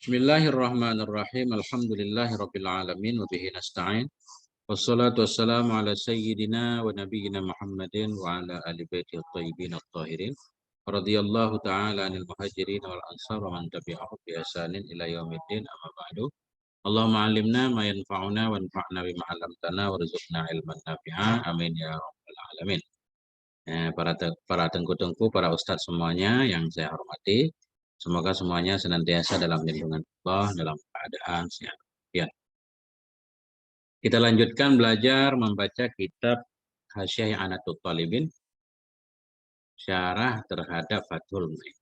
Bismillahirrahmanirrahim. Alhamdulillahirabbil alamin wa bihi nasta'in. Wassalatu wassalamu ala sayyidina wa nabiyyina Muhammadin wa ala ali baiti thayyibin at-tahirin. Radhiyallahu ta'ala 'anil muhajirin wal ansar wa man tabi'ahum bi ihsanin ila yaumiddin. Amma ba'du. Allahumma 'allimna ma yanfa'una wanfa'na bima 'allamtana warzuqna ilman nafi'a. Amin ya rabbal alamin. Para tengku-tengku, para ustadz semuanya yang saya hormati, semoga semuanya senantiasa dalam lindungan Allah, dalam keadaan sehat. Ya. Kita lanjutkan belajar membaca kitab Hasyiah I'anatul Talibin, syarah terhadap Fathul Mu'in.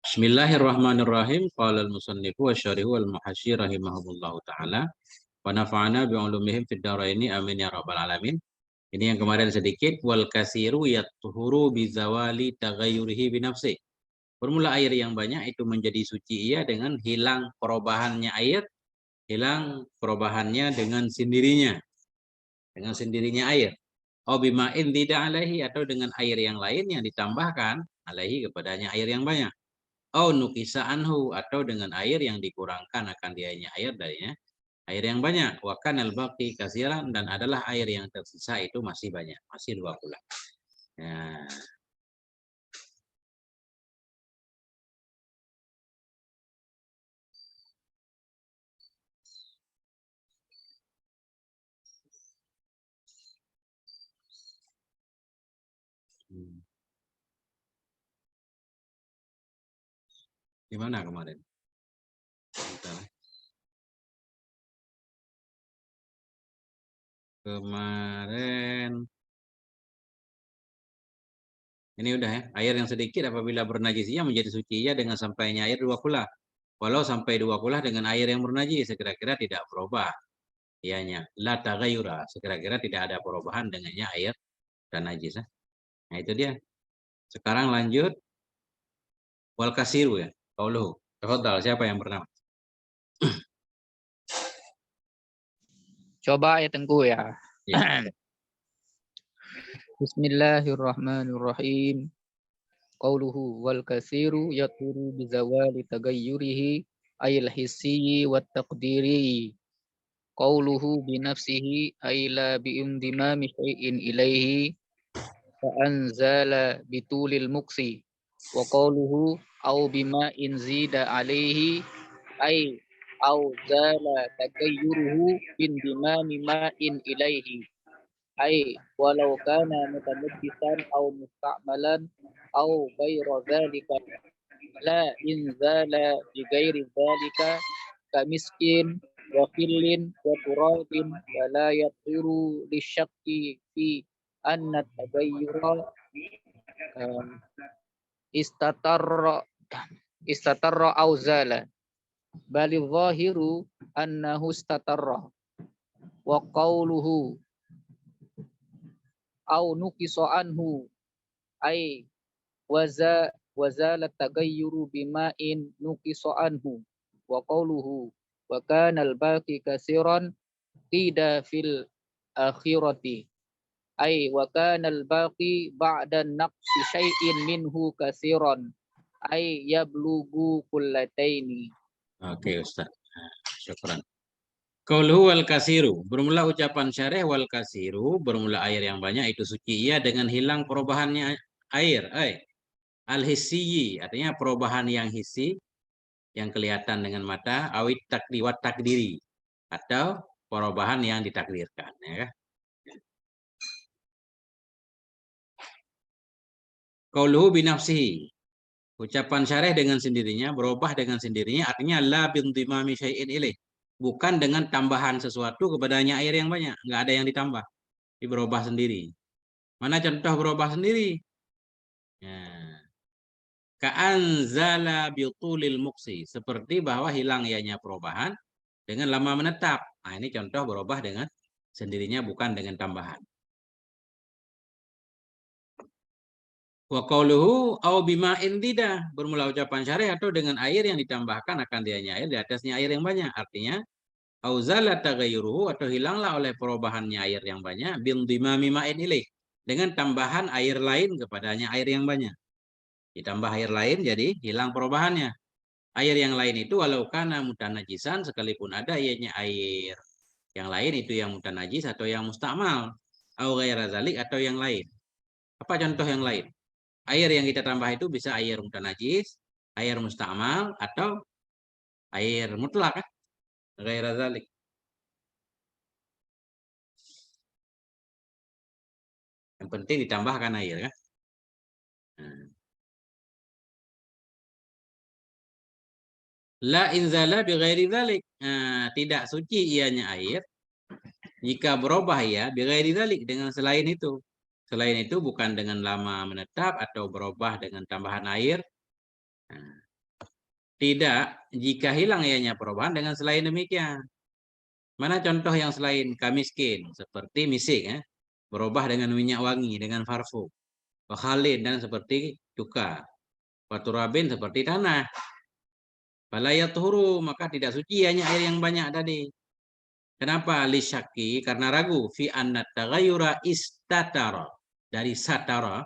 Bismillahirrahmanirrahim. Qala al-musannifu wa syarihu al-muhasyir rahimahullahu ta'ala. Wa nafa'ana bi'ulumihim fid dharaini amin ya rabbal alamin. Ini yang kemarin sedikit. Wal kasiru yatuhuru bizawali taghayyurihi binafsi. Formula air yang banyak itu menjadi suci ia dengan hilang perubahannya air, hilang perubahannya dengan sendirinya. Dengan sendirinya air. Au bima'in tidak alaihi, atau dengan air yang lain yang ditambahkan alaihi kepadanya air yang banyak. Au nukisa anhu, atau dengan air yang dikurangkan akan dianya air darinya air yang banyak. Wa kanal baqi kasiran, dan adalah air yang tersisa itu masih banyak, masih 20. Ya. Gimana kemarin? Kemarin ini udah ya, air yang sedikit apabila bernajis ia menjadi suci ia dengan sampainya air 2 kula. Walau sampai 2 kula dengan air yang bernajis, sekira-kira tidak berubah. Ianya la taghayyura, sekira-kira tidak ada perubahan dengannya air dan najis. Nah itu dia. Sekarang lanjut wal kasiru ya. Qauluhu. Tafadhal, siapa yang pertama? Coba ya Tengku ya. Ya. Bismillahirrahmanirrahim. Qauluhu wal kasiru yaturu bizawali tagayyurihi ayil hissi wat taqdiri. Qauluhu binafsihi ayla biimdimami syai'in ilaihi fa anzala bitulil muksi. Wa qauluhu au bima in zida alaihi ay au zala tagayyuruhu bindimami ma'in ilaihi. Ay walau kana mutanabbisan au musta'malan au ghairu dzalika la inzala bi ghairi dzalika kamiskin wa khillin wa turabin wa la yatiru lisyakki fi anna tagayyura istatarra au zala bal zahiru annahu istatarra wa qawluhu au nukiso anhu ay wazala tagayyuru bima'in nukiso anhu wa qawluhu wa kana al-baqi kasiran qida fil akhirati ay wa kana al-baqi ba'da naqsi syai'in minhu kasiran ay yablugu kullataini. Oke Ustaz. Syukran. Qauluhu wal kasiru, bermula ucapan syarih wal kasiru, bermula air yang banyak itu suci ia dengan hilang perubahannya air. Al-hissiyi, artinya perubahan yang hissi, yang kelihatan dengan mata, awit takdiwat takdiri, atau perubahan yang ditakdirkan. Ya. Qauluhu binafsihi, ucapan syarih dengan sendirinya, berubah dengan sendirinya, artinya la bintimami syai'in ilaih, bukan dengan tambahan sesuatu kepadanya air yang banyak, nggak ada yang ditambah, ini berubah sendiri. Mana contoh berubah sendiri? Ya. Ka'anzala bitulil muksi, seperti bahwa hilang ianya perubahan dengan lama menetap. Nah, ini contoh berubah dengan sendirinya, bukan dengan tambahan. Wa qauluhu au bima'in tidak, bermula ucapan syarih atau dengan air yang ditambahkan akan dianya air di atasnya air yang banyak. Artinya au zala taghayyuruhu, atau hilanglah oleh perubahannya air yang banyak bindimami ma'in ilaih, dengan tambahan air lain kepadanya, air yang banyak. Ditambah air lain jadi hilang perubahannya. Air yang lain itu walau kana mutanajisan, sekalipun ada ianya air yang lain itu yang mutanajis atau yang mustakmal, au ghaira zalik atau yang lain. Apa contoh yang lain? Air yang kita tambah itu bisa air mutanajis, air mustakmal atau air mutlak kan? Ghaira zalik. Yang penting ditambahkan air kan? Nah. La inzala bi ghairi dzalik. Nah, tidak suci ianya air jika berubah ya bi ghairi dzalik dengan selain itu. Selain itu bukan dengan lama menetap atau berubah dengan tambahan air. Nah, tidak jika hilang ianya perubahan dengan selain demikian. Mana contoh yang selain kamiskin seperti misik ya. Berubah dengan minyak wangi, dengan parfum. Wakhalin dan seperti cuka. Waturabin seperti tanah. Falayat huru, maka tidak suci hanya air yang banyak tadi. Kenapa? Lisyaki, karena ragu. Fi anna tagayura istatara. Dari satara.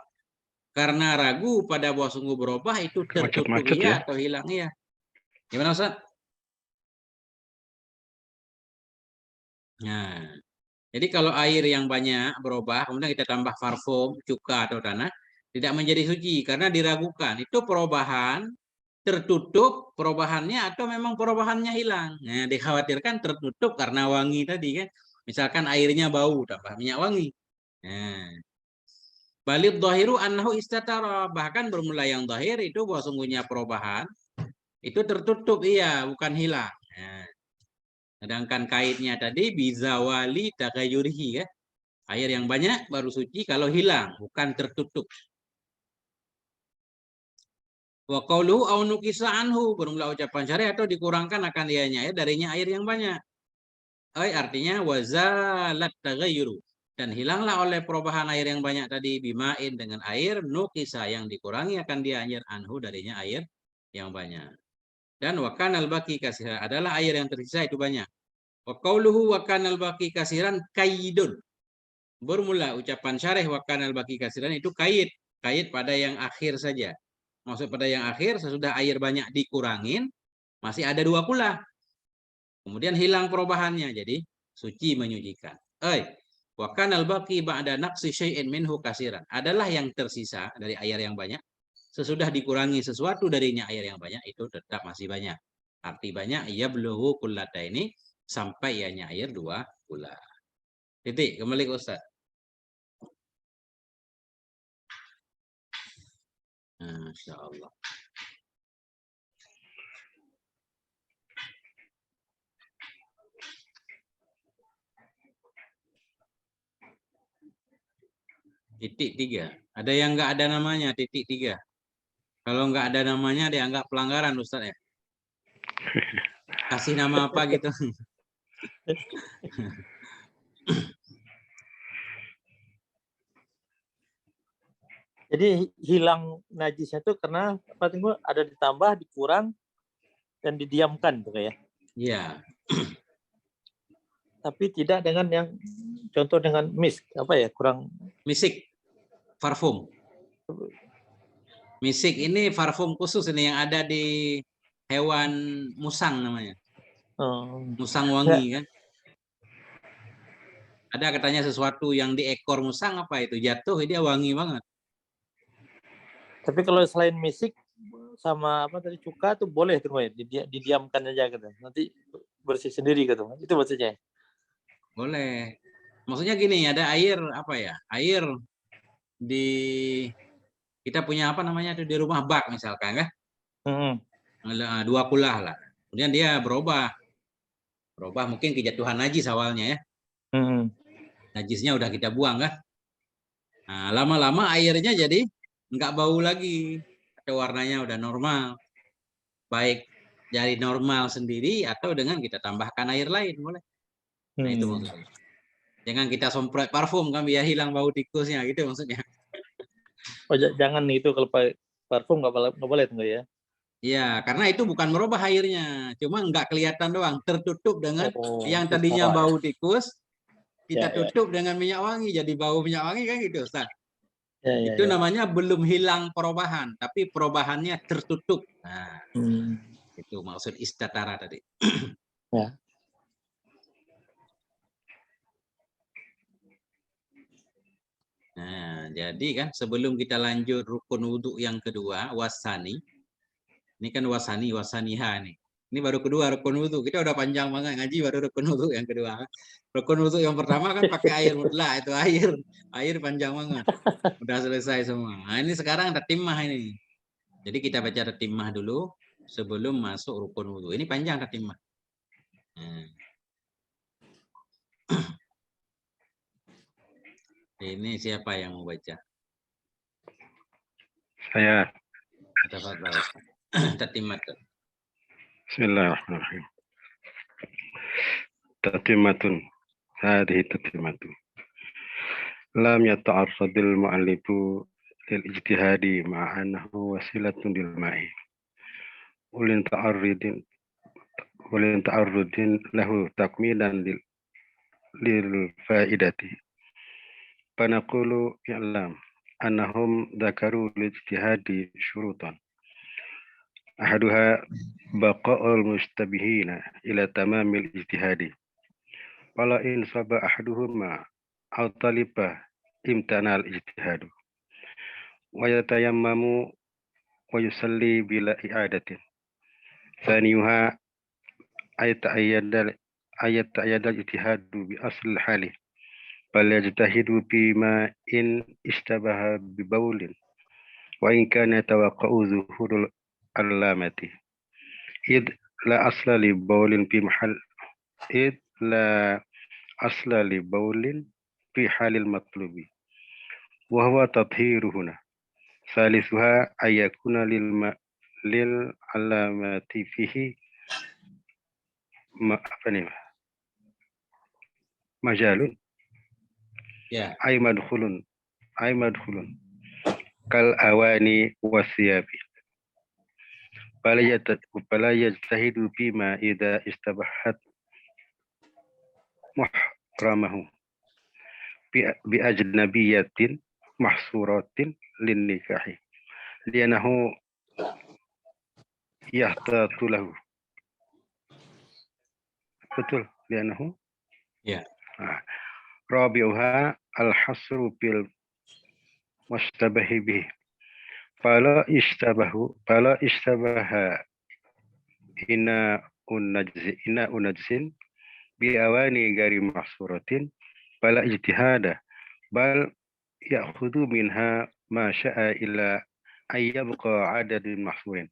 Karena ragu pada bahwa sungguh berubah itu tertutup iya atau hilang iya. Gimana Ustaz? Nah, jadi kalau air yang banyak berubah, kemudian kita tambah parfum, cuka atau tanah, tidak menjadi suci karena diragukan. Itu perubahan tertutup perubahannya atau memang perubahannya hilang. Nah, dikhawatirkan tertutup karena wangi tadi kan. Misalkan airnya bau tambah minyak wangi. Nah, balid dhahiru annahu istatara. Bahkan bermula yang zahir itu bahwa sungguhnya perubahan itu tertutup iya, bukan hilang. Nah, sedangkan kaitnya tadi bizawali tagayurihi ya. Air yang banyak baru suci kalau hilang, bukan tertutup. Wa qauluhu au nuqisa anhu, bermula ucapan syar'i atau dikurangkan akan ianya ya darinya air yang banyak. Artinya wazalat taghayyuru, dan hilanglah oleh perubahan air yang banyak tadi bimain dengan air nuqisa yang dikurangi akan dia air anhu darinya air yang banyak. Dan wa kanal baqi kasiran adalah air yang tersisa itu banyak. Wa qauluhu wa kanal baqi kasiran kaidun. Bermula ucapan syarih wa kanal baqi kasiran itu kait pada yang akhir saja. Maksud pada yang akhir sesudah air banyak dikurangin masih ada dua pula. Kemudian hilang perubahannya jadi suci menyucikan. Wa kanal baqi ba'da naqsi syai'in minhu kasiran. Adalah yang tersisa dari air yang banyak sesudah dikurangi sesuatu darinya air yang banyak itu tetap masih banyak. Arti banyak ia belum kullata ini sampai ianya air dua pula. Titik, kembali ke Ustaz. Masya Allah. Titik 3. Ada yang nggak ada namanya titik 3. Kalau nggak ada namanya dianggap pelanggaran Ustaz ya. Kasih nama apa gitu. Jadi hilang najisnya itu karena apa tunggu ada ditambah, dikurang dan didiamkan tuh ya. Iya. Tapi tidak dengan yang contoh dengan misk apa ya kurang misik parfum. Misik ini parfum khusus ini yang ada di hewan musang namanya. Musang wangi kan. Ada katanya sesuatu yang di ekor musang apa itu jatuh dia wangi banget. Tapi kalau selain misik sama apa tadi cuka tuh boleh tuh ya, didiamkan aja gitu. Nanti bersih sendiri gitu. Itu maksudnya. Boleh. Maksudnya gini, ada air apa ya? Air di kita punya apa namanya itu di rumah bak misalkan kan? Dua kulah lah. Kemudian dia berubah mungkin kejatuhan najis awalnya ya. Najisnya udah kita buang kan? Nah, lama-lama airnya jadi nggak bau lagi, atau warnanya udah normal. Baik dari normal sendiri atau dengan kita tambahkan air lain boleh. Nah itu maksudnya. Jangan kita semprot parfum kan biar hilang bau tikusnya gitu maksudnya. Oh jangan itu kalau parfum nggak boleh tuh ya? Iya, karena itu bukan merubah airnya, cuma nggak kelihatan doang, tertutup dengan yang tadinya bau tikus, kita tutup dengan minyak wangi, jadi bau minyak wangi kan gitu, Ustaz. Itu Ya. namanya belum hilang perubahan, tapi perubahannya tertutup. Nah, itu maksud istatara tadi. Ya. Nah, jadi kan sebelum kita lanjut rukun wudhu yang kedua, wasani. Ini kan wasaniha nih. Ini baru kedua rukun wudhu. Kita udah panjang banget ngaji baru rukun wudhu yang kedua. Rukun wudhu yang pertama kan pakai air mutlak, itu air panjang banget. Udah selesai semua. Nah, ini sekarang tatimah ini. Jadi kita baca tatimah dulu sebelum masuk rukun wudhu. Ini panjang tatimah. Ini siapa yang mau baca? Saya. Tafadhal. Tatimah. Bismillahirrahmanirrahim. Tatimatun. Hadhihi tatimatun. Lam yata'arradil mu'allifu lil ijtihadi ma'anahu wasilatun lil ma'i. Ulin ta'arrudin lahu takmilan lil faidati. Panaqulu ya'lam annahum dzakaru lil ijtihadi syurutan. Ahaduha baqa'ul mustabihina ila tamamil ijtihadi. Wala in saba ahaduhuma aw taliba imtanal ijtihadu. Wa yatayammamu wa yusalli bila i'adatin. Thaniyuha ayat ta'ayyadal ijtihadu bi asl hali. Bal yajtahidu bima in istabaha bi bawlin. Wa in kana tawaqqa'u zuhurul alamati. Id la asla li bawlin fi mahal. Id la asla li bawlin fi halil matlubi. Wa huwa tadhiru huna. Salisuha ayakuna lil alamati fihi majalun. Ya. Ay madkhulun. Kal awani wasiyabi. Fala yajtahidu bima idha istabahat muhramahu bi ajnabiyatin mahsuratin lin nikahi lianahu yahtatu lahu. Betul, lianahu? Ya. Rabi'uha al-hasru bil mustabahi bih. Fala istabaha ina unajzin bi awani gari mahsuratin fala ijtihada bal ya'khudhu minha ma sya'a ila ayyabqa adadin mahsurin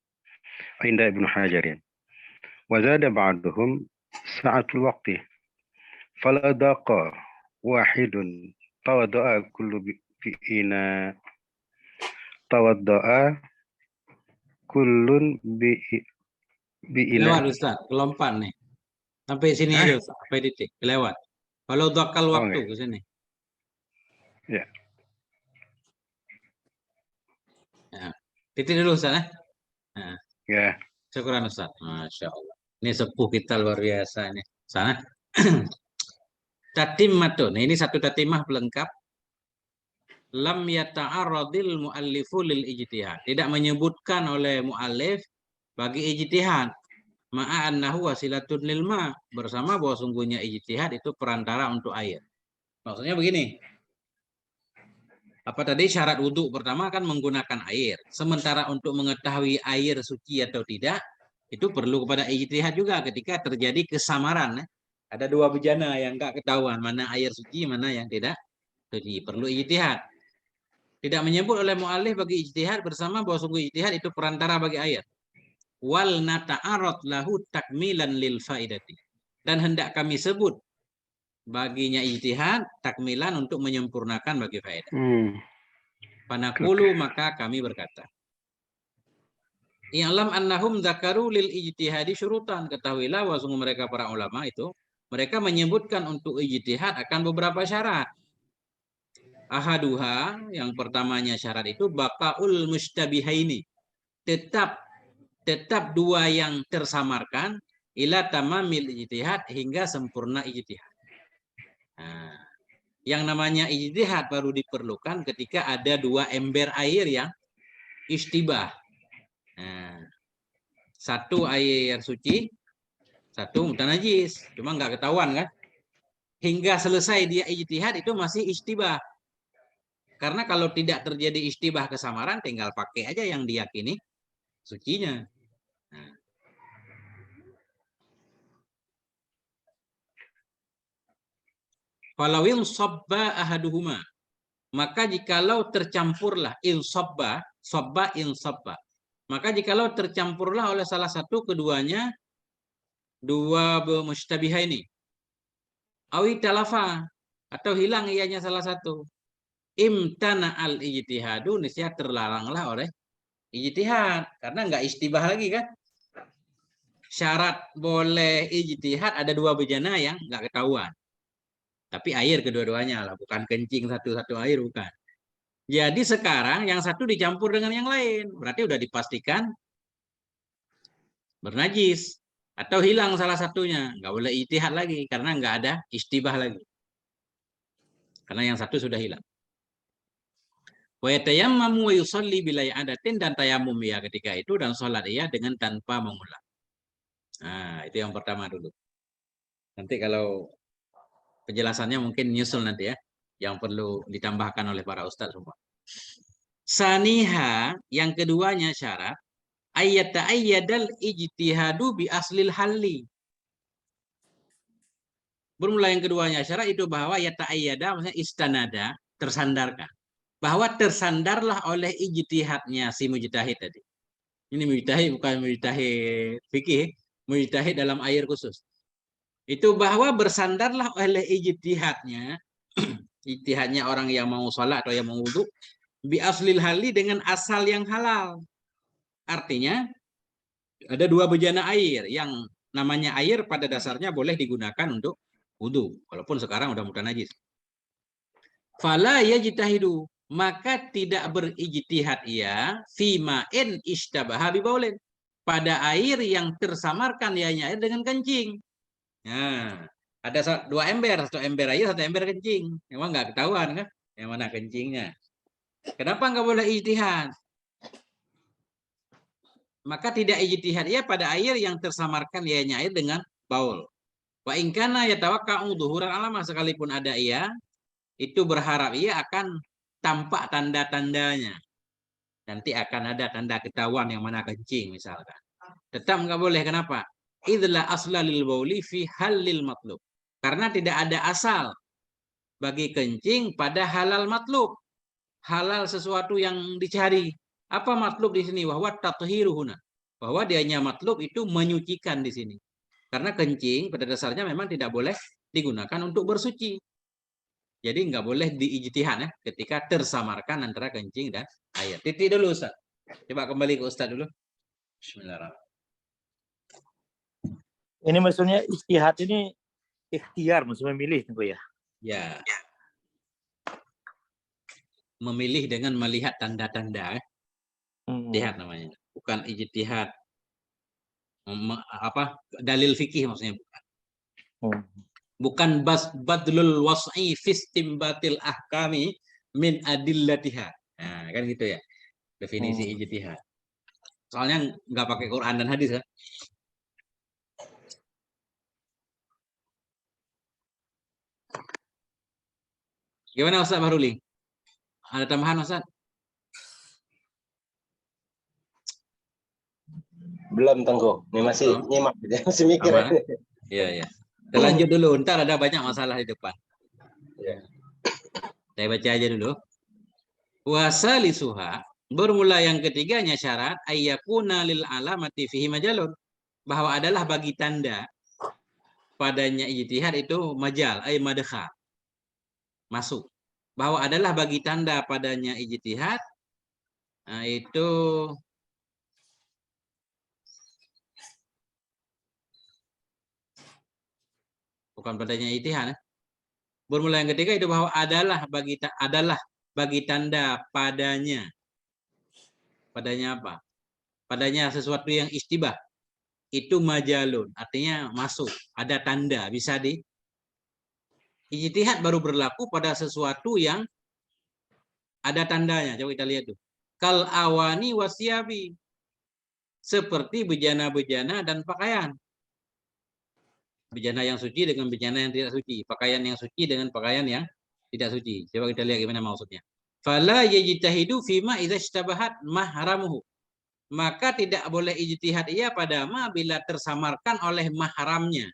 inda Ibnu Hajarin. Wa zada ba'duhum sa'atul waqti fala daqa wahidun tawadda'a kullu bi'ina tawadda'a kullun bi'ina. Lewat Ustaz, kelompat nih. Sampai sini aja Ustaz, sampai titik, kelewat. Kalau dakal waktu ke sini. Ya. Titik dulu Ustaz. Ya. Syukuran Ustaz. Masya Allah. Ini sepuh kita luar biasa ini. Sana. Tatimmatun. Ini satu tatimah pelengkap. Lam yata'arradil mu'allifu lil ijtihad. Tidak menyebutkan oleh mu'allif bagi ijtihad. Ma'annahu wasilatun lil ma. Bersama bahwa sungguhnya ijtihad itu perantara untuk air. Maksudnya begini. Apa tadi syarat wudhu pertama kan menggunakan air. Sementara untuk mengetahui air suci atau tidak, itu perlu kepada ijtihad juga ketika terjadi kesamaran. Ada dua bejana yang enggak ketahuan mana air suci, mana yang tidak suci. Perlu ijtihad. Tidak menyebut oleh mu'allif bagi ijtihad bersama bahwa sungguh ijtihad itu perantara bagi air. Wal nata'arad lahu takmilan lil faidati. Dan hendak kami sebut baginya ijtihad takmilan untuk menyempurnakan bagi faedah. Panaqulu maka kami berkata. I'lam annahum dzakaru lil ijtihadi syurutan. Ketahuilah bahwa sungguh mereka para ulama itu mereka menyebutkan untuk ijtihad akan beberapa syarat. Ahaduha, yang pertamanya syarat itu baqaul mustabihaini. Tetap dua yang tersamarkan ila tamamil ijtihad hingga sempurna ijtihad. Nah, Yang namanya ijtihad baru diperlukan ketika ada 2 ember air yang istibah. Nah, satu air suci, satu mutanajis. Cuma nggak ketahuan kan? Hingga selesai dia ijtihad itu masih istibah. Karena kalau tidak terjadi istibah kesamaran, tinggal pakai aja yang diyakini sucinya. Nah. Falawil sabba ahaduhuma. Maka jikalau tercampurlah sabba sabba. Maka jikalau tercampurlah oleh salah satu keduanya dua mustabihah ini. Awi talafa atau hilang ianya salah satu. Imtana al ijtihadu, niscaya terlaranglah oleh ijtihad karena nggak istibah lagi kan. Syarat boleh ijtihad ada 2 bejana yang nggak ketahuan. Tapi air kedua-duanya lah, bukan kencing satu-satu air, bukan. Jadi sekarang yang satu dicampur dengan yang lain, berarti udah dipastikan bernajis atau hilang salah satunya, nggak boleh ijtihad lagi karena nggak ada istibah lagi. Karena yang satu sudah hilang. Wa yatayammamu wa yusalli bila i'adatin, dan tayamum ya ketika itu dan sholat ia dengan tanpa mengulang. Nah, itu yang pertama dulu. Nanti kalau penjelasannya mungkin nyusul nanti ya, yang perlu ditambahkan oleh para ustadz semua. Saniha, yang keduanya syarat, ayyata'ayyadal ijtihadu bi aslil halli. Bermula yang keduanya syarat itu bahwa yata'ayyada, maksudnya istanada, tersandarkan. Bahwa tersandarlah oleh ijtihadnya si mujtahid tadi. Ini mujtahid bukan mujtahid fikih, mujtahid dalam air khusus. Itu bahwa bersandarlah oleh ijtihadnya, ijtihadnya orang yang mau sholat atau yang mau wudhu, bi aslil halli, dengan asal yang halal. Artinya ada 2 bejana air yang namanya air pada dasarnya boleh digunakan untuk wudhu, walaupun sekarang udah mutanajis. Fala yajtahidu, maka tidak berijtihad ia fima'in ishtabaha bi baulin, pada air yang tersamarkan ianya air dengan kencing. Nah, ada 2 ember, 1 ember air, 1 ember kencing. Memang nggak ketahuan kan yang mana kencingnya. Kenapa nggak boleh ijtihad? Maka tidak ijtihad ia pada air yang tersamarkan ianya air dengan baul. Wa in kana yatawakka'u dhuhuran alama, sekalipun ada ia itu berharap ia akan tampak tanda-tandanya. Nanti akan ada tanda ketahuan yang mana kencing misalkan. Tetap nggak boleh. Kenapa? Idla asla lil bauli fi halil matlub. Karena tidak ada asal bagi kencing pada halal matlub. Halal sesuatu yang dicari. Apa matlub di sini? Wahwa tathiruhuna. Bahwa dianya matlub itu menyucikan di sini. Karena kencing pada dasarnya memang tidak boleh digunakan untuk bersuci. Jadi nggak boleh diijtihad ya, ketika tersamarkan antara kencing dan air. Titik dulu Ustaz. Coba kembali ke Ustaz dulu. Bismillahirrahmanirrahim. Ini maksudnya ijtihad ini ikhtiar, maksudnya memilih tuh ya. Ya. Memilih dengan melihat tanda-tanda. Ijtihad namanya. Bukan ijtihad dalil fikih maksudnya bukan. Bukan badlul was'i fistimbatil ahkami min adillatiha. Nah, kan gitu ya. Definisi ijtihad. Soalnya nggak pakai Quran dan hadis kan. Gimana Ustaz Bahruli? Ada tambahan Ustaz? Belum Tengku. Ini masih nyimak, masih mikir. Iya, iya. Kita lanjut dulu, ntar ada banyak masalah di depan. Ya. Saya baca aja dulu. Wasalisuha, bermula yang ketiganya syarat ayyakuna lil alamati fihi majalun, bahwa adalah bagi tanda padanya ijtihad itu majal, madkha, masuk. Bahwa adalah bagi tanda padanya ijtihad, nah itu bukan padanya ijtihad. Bermula yang ketiga itu bahwa adalah bagi tanda padanya. Padanya apa? Padanya sesuatu yang istibah. Itu majalun, artinya masuk, ada tanda, bisa Ijtihad baru berlaku pada sesuatu yang ada tandanya. Coba kita lihat tuh. Kal awani wasyabi. Seperti bejana-bejana dan pakaian. Bejana yang suci dengan bejana yang tidak suci. Pakaian yang suci dengan pakaian yang tidak suci. Coba kita lihat gimana maksudnya. Fala yajtahidu fima idza ishtabahat mahramuhu. Maka tidak boleh ijtihad ia pada ma bila tersamarkan oleh mahramnya.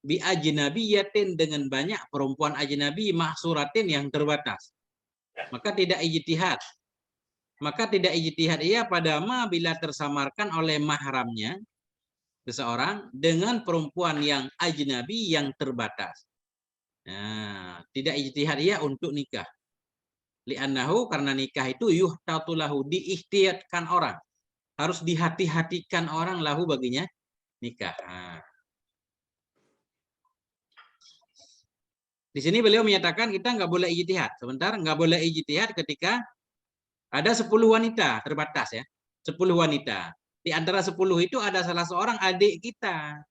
Bi ajnabiyatin dengan banyak perempuan ajnabi mahsuratin yang terbatas. Maka tidak ijtihad. Maka tidak ijtihad ia pada ma bila tersamarkan oleh mahramnya seseorang dengan perempuan yang ajnabi yang terbatas. Nah, tidak ijtihad ia untuk nikah. Li'annahu karena nikah itu yuhtatu lahu diihtiyatkan orang. Harus dihati-hatikan orang lahu baginya nikah. Nah. Di sini beliau menyatakan kita nggak boleh ijtihad. Sebentar, nggak boleh ijtihad ketika ada 10 wanita terbatas ya. 10 wanita. Di antara 10 itu ada salah seorang adik kita.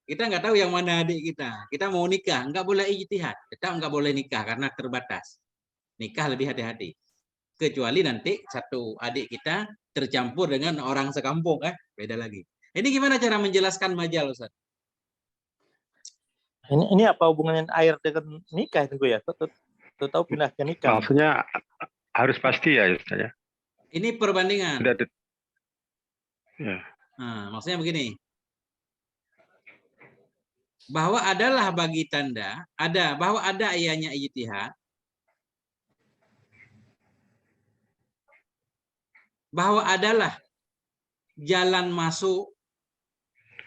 Kita nggak tahu yang mana adik kita. Kita mau nikah, nggak boleh ijtihad. Tetap nggak boleh nikah karena terbatas. Nikah lebih hati-hati. Kecuali nanti satu adik kita tercampur dengan orang sekampung, beda lagi. Ini gimana cara menjelaskan majal, Ustaz? Ini apa hubungannya air dengan nikah itu ya? Tahu pindah ke nikah. Maksudnya harus pasti ya, Ustaz ya. Ini perbandingan. Ya. Nah, maksudnya begini. Bahwa adalah bagi tanda, bahwa ada ianya ijtihad. Bahwa adalah jalan masuk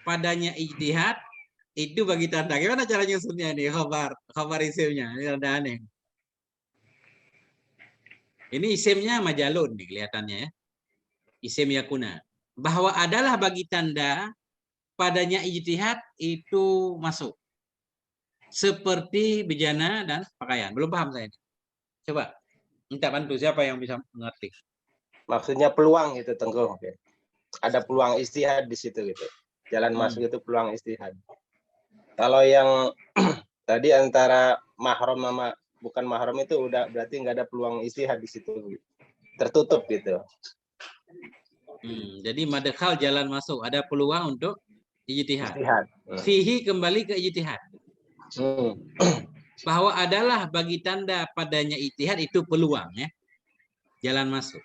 padanya ijtihad itu bagi tanda. Gimana cara nyusunnya nih khabar isimnya? Ini ada aneh. Ini isimnya majalun nih kelihatannya ya. Isim yakuna. Bahwa adalah bagi tanda padanya ijtihad itu masuk. Seperti bejana dan pakaian. Belum paham saya. Coba minta bantu siapa yang bisa mengerti. Maksudnya peluang gitu, Tengku. Ada peluang ijtihad di situ gitu. Jalan masuk itu peluang ijtihad. Kalau yang tadi antara mahram sama bukan mahram itu udah berarti nggak ada peluang ijtihad di situ. Tertutup gitu. Jadi madkhal jalan masuk, ada peluang untuk ijtihad. Fihi kembali ke ijtihad. Bahwa adalah bagi tanda padanya ijtihad itu peluang ya. Jalan masuk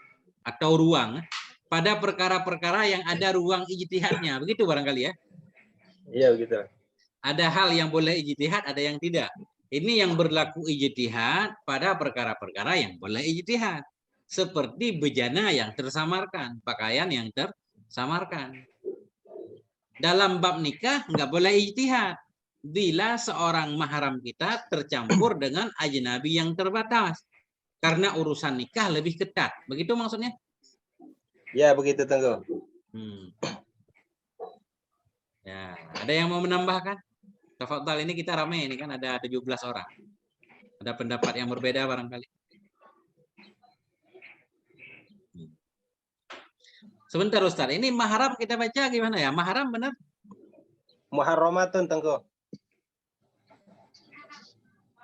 atau ruang pada perkara-perkara yang ada ruang ijtihadnya. Begitu barangkali ya. Iya begitu. Ada hal yang boleh ijtihad, ada yang tidak. Ini yang berlaku ijtihad pada perkara-perkara yang boleh ijtihad. Seperti bejana yang tersamarkan, pakaian yang tersamarkan. Dalam bab nikah nggak boleh ijtihad. Bila seorang mahram kita tercampur dengan ajnabi yang terbatas. Karena urusan nikah lebih ketat. Begitu maksudnya? Ya, begitu Tengku. Ya, ada yang mau menambahkan? Tafadhal, ini kita ramai ini kan ada 17 orang. Ada pendapat yang berbeda barangkali. Sebentar Ustaz, ini mahram kita baca gimana ya? Mahram benar? Muharramatun Tengku.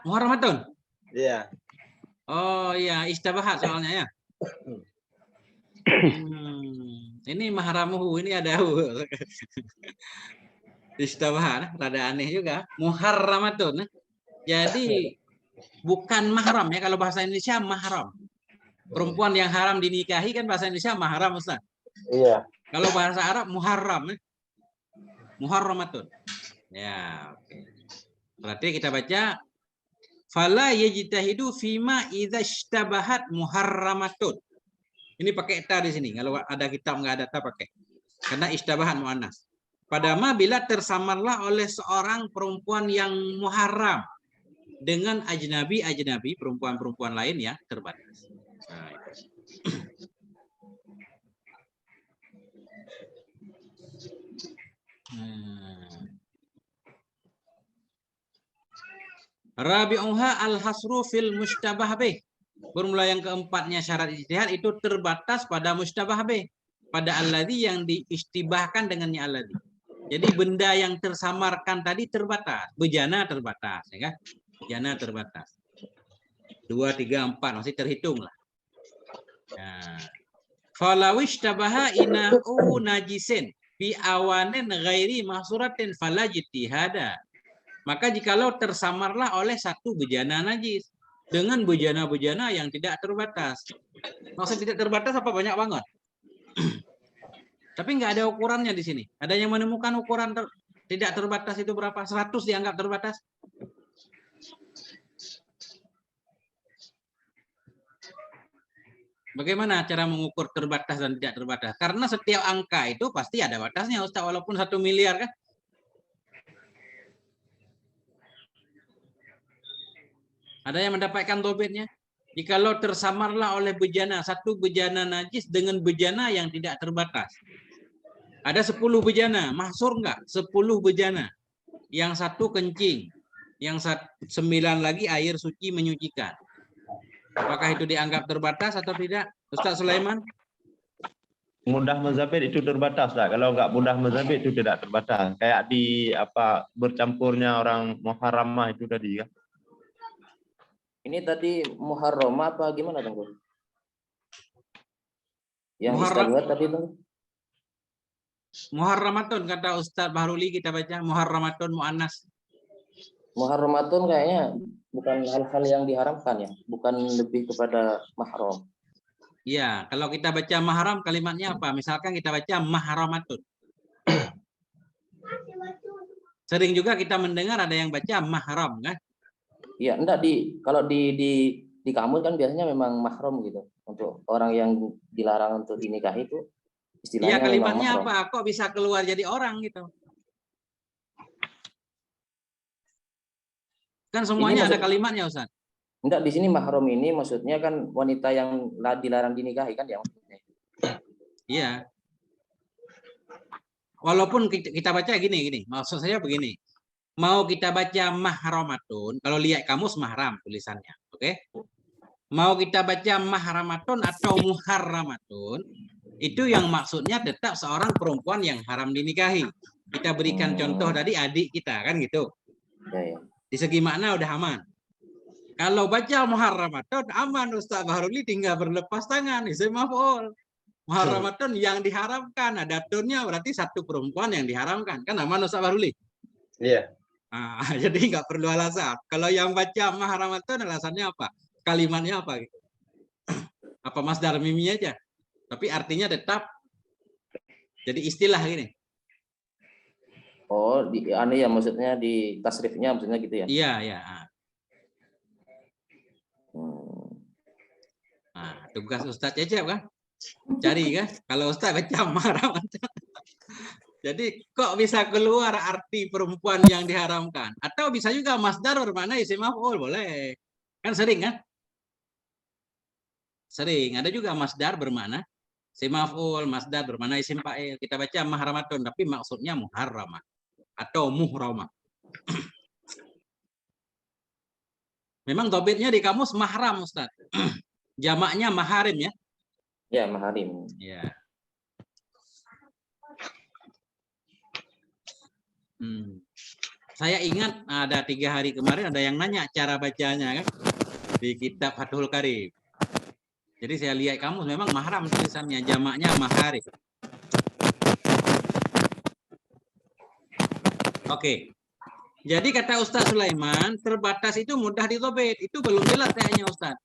Muharramatun? Iya. Oh iya, istabahat soalnya ya. Ini mahramuhu, ini ada istabahat, rada aneh juga. Muharramatun. Jadi bukan mahram ya, kalau bahasa Indonesia mahram. Perempuan yang haram dinikahi kan bahasa Indonesia mahram Ustaz. Iya. Kalau bahasa Arab muharram. Muharramatun. Ya, oke. Berarti kita baca fala yajtahidu fima idza ishtabahat muharramatun. Ini pakai ta di sini. Kalau ada kitab nggak ada ta pakai. Karena ishtabahat muannas. Padama bila tersamarlah oleh seorang perempuan yang muharram dengan ajnabi perempuan-perempuan lain yang terbatas. Nah, Rabi'uha al-hasru fil mustabah bih. Formula yang keempatnya syarat ijtihad itu terbatas pada mustabah bih. Pada alladzi yang diistibahkan dengannya alladzi. Jadi benda yang tersamarkan tadi terbatas. Bejana terbatas. Ya kan? bejana terbatas. 2, 3, 4 masih terhitung lah. Nah, falawish tabaha ina'u najisin fi awanin ghairi mahsuratin fala jitihada. Maka jikalau tersamarlah oleh satu bejana najis dengan bejana-bejana yang tidak terbatas. Maksud tidak terbatas apa banyak banget? Tapi nggak ada ukurannya di sini. Ada yang menemukan ukuran tidak terbatas itu berapa? 100 dianggap terbatas? Bagaimana cara mengukur terbatas dan tidak terbatas? Karena setiap angka itu pasti ada batasnya, Ustaz, walaupun 1 miliar kan? Ada yang mendapatkan dobitnya? Jikalau tersamarlah oleh bejana, satu bejana najis dengan bejana yang tidak terbatas. Ada 10 bejana, mahsur enggak? 10 bejana. Yang 1 kencing, yang 9 lagi air suci menyucikan. Apakah itu dianggap terbatas atau tidak? Ustaz Sulaiman? Mudah mazhabit itu terbatas lah. Kalau enggak mudah mazhabit itu tidak terbatas. Kayak di apa bercampurnya orang muharramah itu tadi kan. Ini tadi Muharram apa gimana, Tengku? Yang Muharram. istighfar tadi, Tengku? Muharramatun kata Ustaz Bahruli, kita baca Muharramatun muannas. Muharramatun kayaknya bukan hal-hal yang diharamkan ya, bukan lebih kepada mahram. Iya, kalau kita baca mahram kalimatnya apa? Misalkan kita baca mahramatun. Sering juga kita mendengar ada yang baca mahram kan? Iya, enggak kalau di kamus kan biasanya memang mahram gitu. Untuk orang yang dilarang untuk dinikahi itu Iya, istilahnya memang kalimatnya mahram. apa? Kok bisa keluar jadi orang gitu? Kan semuanya ada kalimatnya, Ustaz. Enggak, di sini mahram ini maksudnya kan wanita yang dilarang dinikahi kan ya maksudnya. Iya. Walaupun kita baca gini, maksud saya begini. Mau kita baca mahramatun, kalau lihat kamus mahram tulisannya, oke? Mau kita baca mahramatun atau muharramatun, itu yang maksudnya tetap seorang perempuan yang haram dinikahi. Kita berikan contoh tadi adik kita kan gitu. Ya. Di segi makna udah aman. Kalau baca muharramatun aman, Ustaz Bahruli tinggal berlepas tangan, isim maf'ul. Muharramatun yang diharamkan, ada tunnya berarti satu perempuan yang diharamkan. Kan aman, Ustaz Bahruli? Iya. Nah, jadi nggak perlu alasan. Kalau yang baca muharramatun alasannya apa? Kalimatnya apa gitu? Apa masdar mimi aja? Tapi artinya tetap jadi istilah gini. Oh, aneh ya maksudnya di tasrifnya maksudnya gitu ya. Iya, ya. Nah, tugas Ustadz Cecep kan? Cari kan? Kalau Ustadz baca muharramatun. Jadi kok bisa keluar arti perempuan yang diharamkan? Atau bisa juga masdar bermakna isim maf'ul, boleh. Kan sering kan? Sering. Ada juga masdar bermakna isim maf'ul, masdar bermakna isim fa'il. Kita baca mahramatun, tapi maksudnya muharramah atau muhramah. Memang dobitnya di kamus mahram, Ustaz. Jamaknya maharim ya? Ya, maharim. Ya. Saya ingat ada 3 hari kemarin ada yang nanya cara bacanya kan di kitab Fathul Karim. Jadi saya lihat kamus memang mahram tulisannya, jamaknya maharim. Oke. Jadi kata Ustaz Sulaiman, terbatas itu mudah ditobit. Itu belum jelas kayaknya Ustaz.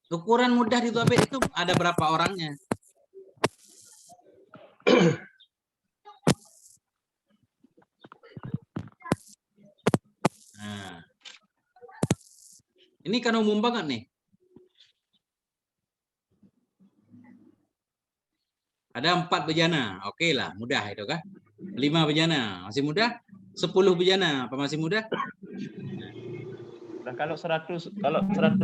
Ukuran mudah ditobit itu ada berapa orangnya? Nah. Ini kan umum banget nih. Ada 4 bejana. Oke lah, mudah itu kan. 5 bejana, masih mudah. 10 bejana, apa masih mudah? Nah, kalau 100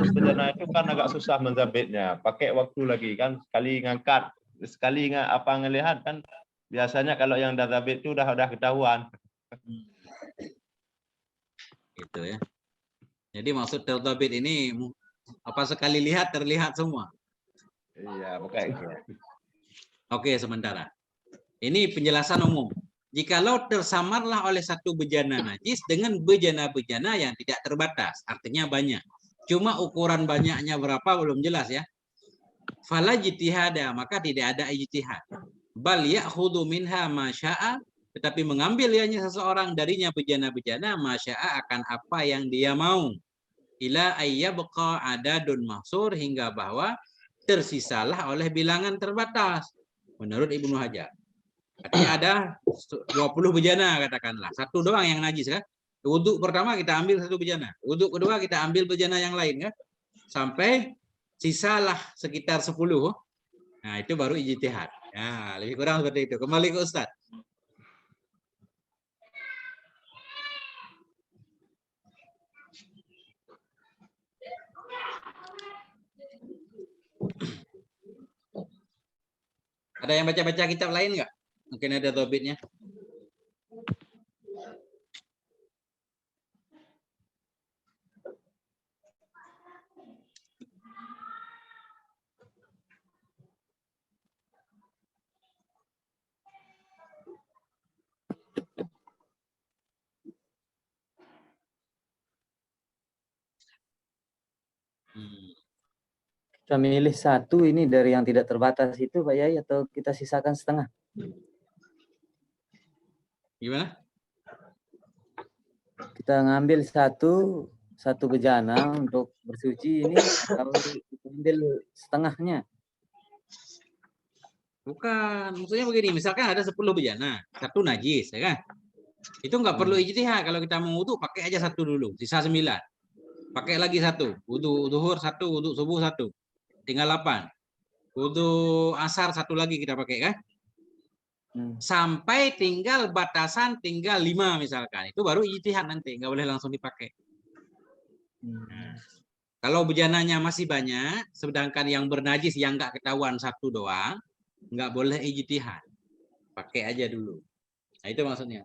bejana itu kan agak susah menzabitnya. Pakai waktu lagi kan, sekali ngangkat, sekali ngelihat kan biasanya kalau yang dah zabit itu udah ketahuan. Gitu ya. Jadi maksud tertabit ini apa sekali lihat terlihat semua. Iya, makanya. Oke, sementara. Ini penjelasan umum. jikalau tersamarlah oleh satu bejana najis dengan bejana-bejana yang tidak terbatas, artinya banyak. Cuma ukuran banyaknya berapa belum jelas ya. Fala ijtihada, maka tidak ada ijtihad. Bal ya'khudhu minha ma syaa, tetapi mengambil hanya seseorang darinya bejana-bejana ma syaa akan apa yang dia mau. Ila ayyabqa adadun mahsur, hingga bahwa tersisalah oleh bilangan terbatas. Menurut Ibnu Hajar. Artinya ada 20 bejana katakanlah. Satu doang yang najis kan. Wudhu pertama kita ambil satu bejana. Wudhu kedua kita ambil bejana yang lain kan. Sampai sisalah sekitar 10. Nah, itu baru ijtihad. Nah, lebih kurang seperti itu. Kembali ke Ustaz. Ada yang baca-baca kitab lain nggak? Mungkin ada tobitnya. Kita milih satu ini dari yang tidak terbatas itu Pak Yai, atau kita sisakan setengah? Gimana? Kita ngambil satu bejana untuk bersuci ini, atau kita ambil setengahnya? Bukan, maksudnya begini, misalkan ada 10 bejana, satu najis, ya kan? Itu nggak perlu ijtihad. Kalau kita mau wudu, pakai aja satu dulu, sisa 9. Pakai lagi satu, wudu zuhur satu, wudu subuh satu, tinggal 8. Wudu asar satu lagi kita pakai kan? Sampai tinggal batasan tinggal 5 misalkan, itu baru ijtihad nanti, nggak boleh langsung dipakai. Nah, kalau bejananya masih banyak, sedangkan yang bernajis yang nggak ketahuan satu doang, nggak boleh ijtihad, pakai aja dulu. Nah, itu maksudnya.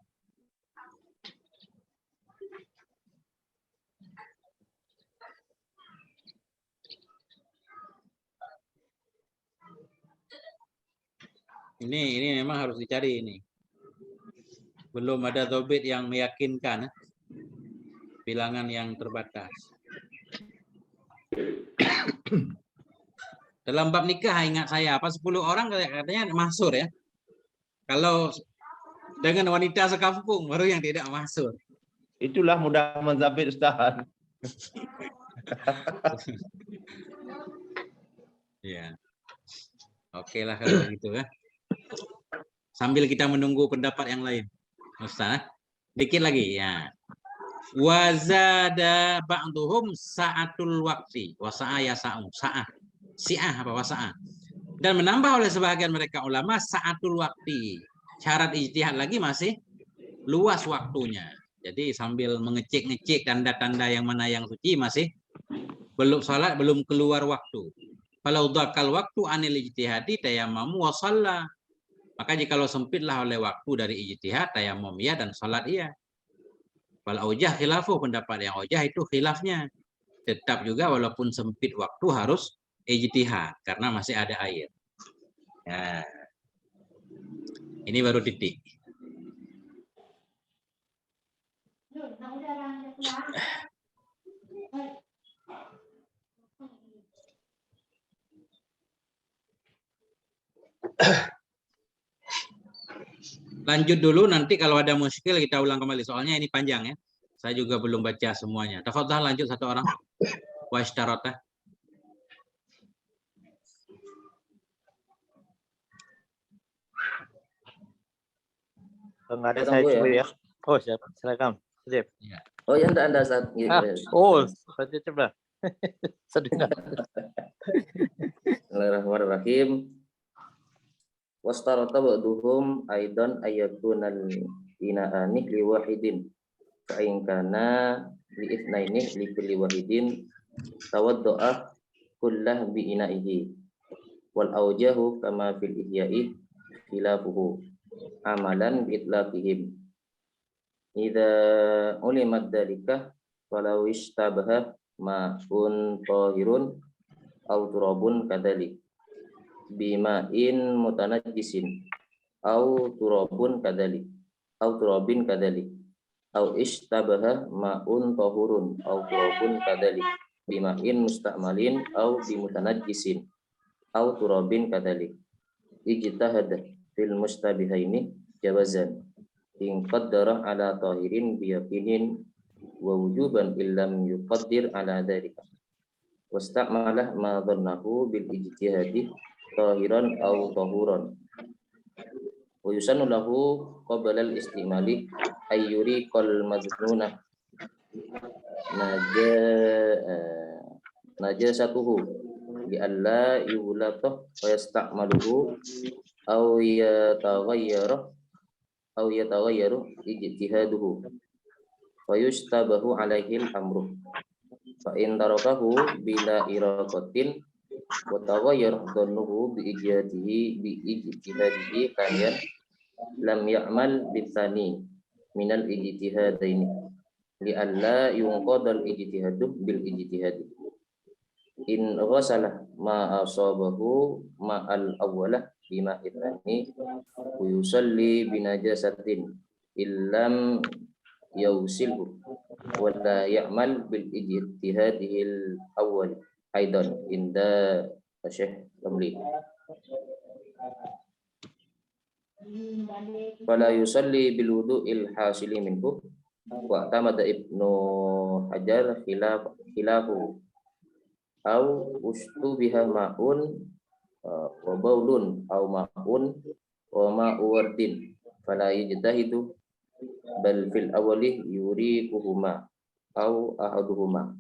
Ini memang harus dicari ini. Belum ada tobit yang meyakinkan bilangan yang terbatas. Dalam bab nikah ingat saya apa 10 orang katanya mahsur ya. Kalau dengan wanita sekampung baru yang tidak mahsur. Itulah mudah menzabit Ustaz. Ya. Oke lah kalau begitu ya. Sambil kita menunggu pendapat yang lain. Ustaz, dikit lagi ya. Wazada ba'duhum sa'atul waqti wa sa'a yasa'u. Sa'ah. Si'ah apa wasa'ah. Dan menambah oleh sebagian mereka ulama sa'atul waqti. Syarat ijtihad lagi masih luas waktunya. Jadi sambil mengecek-ngecek tanda-tanda yang mana yang suci masih belum salat, belum keluar waktu. Kalau dakal waktu anil ijtihadi tayammamu wa shalla. Maka jikalau sempitlah oleh waktu dari ijtihad, tayamum ya dan salat iya. Wal aujah khilafu, pendapat yang aujah itu khilafnya. Tetap juga walaupun sempit waktu harus ijtihad karena masih ada air. Ya. Ini baru titik. Lanjut dulu, nanti kalau ada muskil kita ulang kembali. Soalnya ini panjang ya. Saya juga belum baca semuanya. Tafadhal lanjut satu orang. Wa ishtarata. Enggak ada saya coba ya. Oh, siap. Silakan. Siap. Ya. Oh ya, Anda saat gitu. Oh, saya coba. Sedang. Bismillahirrahmanirrahim. Wastarata ba'duhum aidan ayakunal ina'ani li wahidin. Fa in kana li itsnaini li kulli wahidin tawaddu'a kullah bi ina'ihi. Wal aujahu kama fil ihya'i khilafuhu amalan bi itlaqihim. Idza ulimat dzalika walau istabaha ma'un tahirun aw turabun kadzalik bima'in mutanajjisin au turabun kadzalik au turabin kadalik au ishtabaha ma'un tahurun au turabun kadalik bima'in musta'malin au bimutanajjisin au turabin kadalik ijtahada fil mustabihaini jawazan in qaddara ala tahirin biyaqinin wa wujuban illam yuqaddir ala dhalika wasta'malah ma dhannahu bil ijtihadi tahiran au tahuran wa yusannu lahu qabla al istimali ayyuri qal madhnuna najasatuhu li alla yulata wa yasta'maluhu aw yataghayyaru ijtihaduhu wa yustabahu alaihi al-amru fa in tarakahu bila iraqatin wa taghayyara dhannuhu bi ijtihadihi kalian lam ya'mal bitsani minal ijtihadaini li alla yunqadal ijtihadu bil ijtihadi in ghasala ma asabahu ma al awwalah bima itani wa yusalli binajasatin illam yausilhu wa la ya'mal bil ijtihadil awwal aidan inda Syekh Ramli fala yusalli bil wudu'il hasili minhu wa tamada Ibnu Hajar khilafu au ustubiha ma'un wa baulun au ma'un wa ma'u wardin fala yajtahidu bal fil awali yurikuhuma au ahaduhuma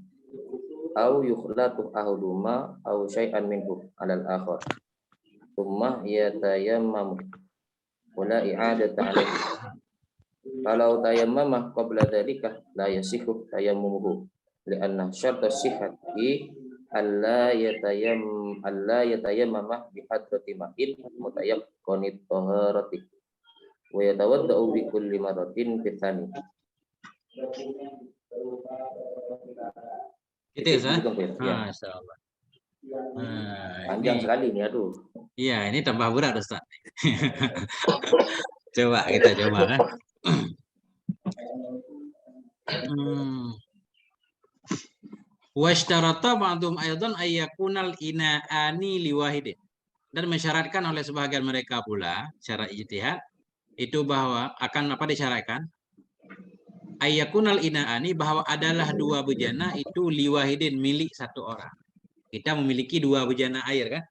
au yukhlatu ahaduhuma au syai'an minhu alal akhar thumma yatayammamu wala i'adata alaihi kalau tayammama qabla dhalika la yasihu tayammumuhu li'anna syarta sihhati alla yatayammama bi hadrati ma'in mutayaqqanit taharati wa yatawaddau bi kulli maratin fitsani. Itu ya, Ustaz? Ya. Masyaallah. Panjang sekali nih, aduh. Iya, ini tambah berat, Ustaz. Coba kita coba kan. Washtarata ba'dhum aidan ayyakunal ina'ani liwahidin. Dan mensyaratkan oleh sebagian mereka pula secara ijtihad itu bahwa akan apa disyaratkan? Ayyakunal ina'ani bahwa adalah dua bejana itu liwahidin milik satu orang. Kita memiliki dua bejana air kan?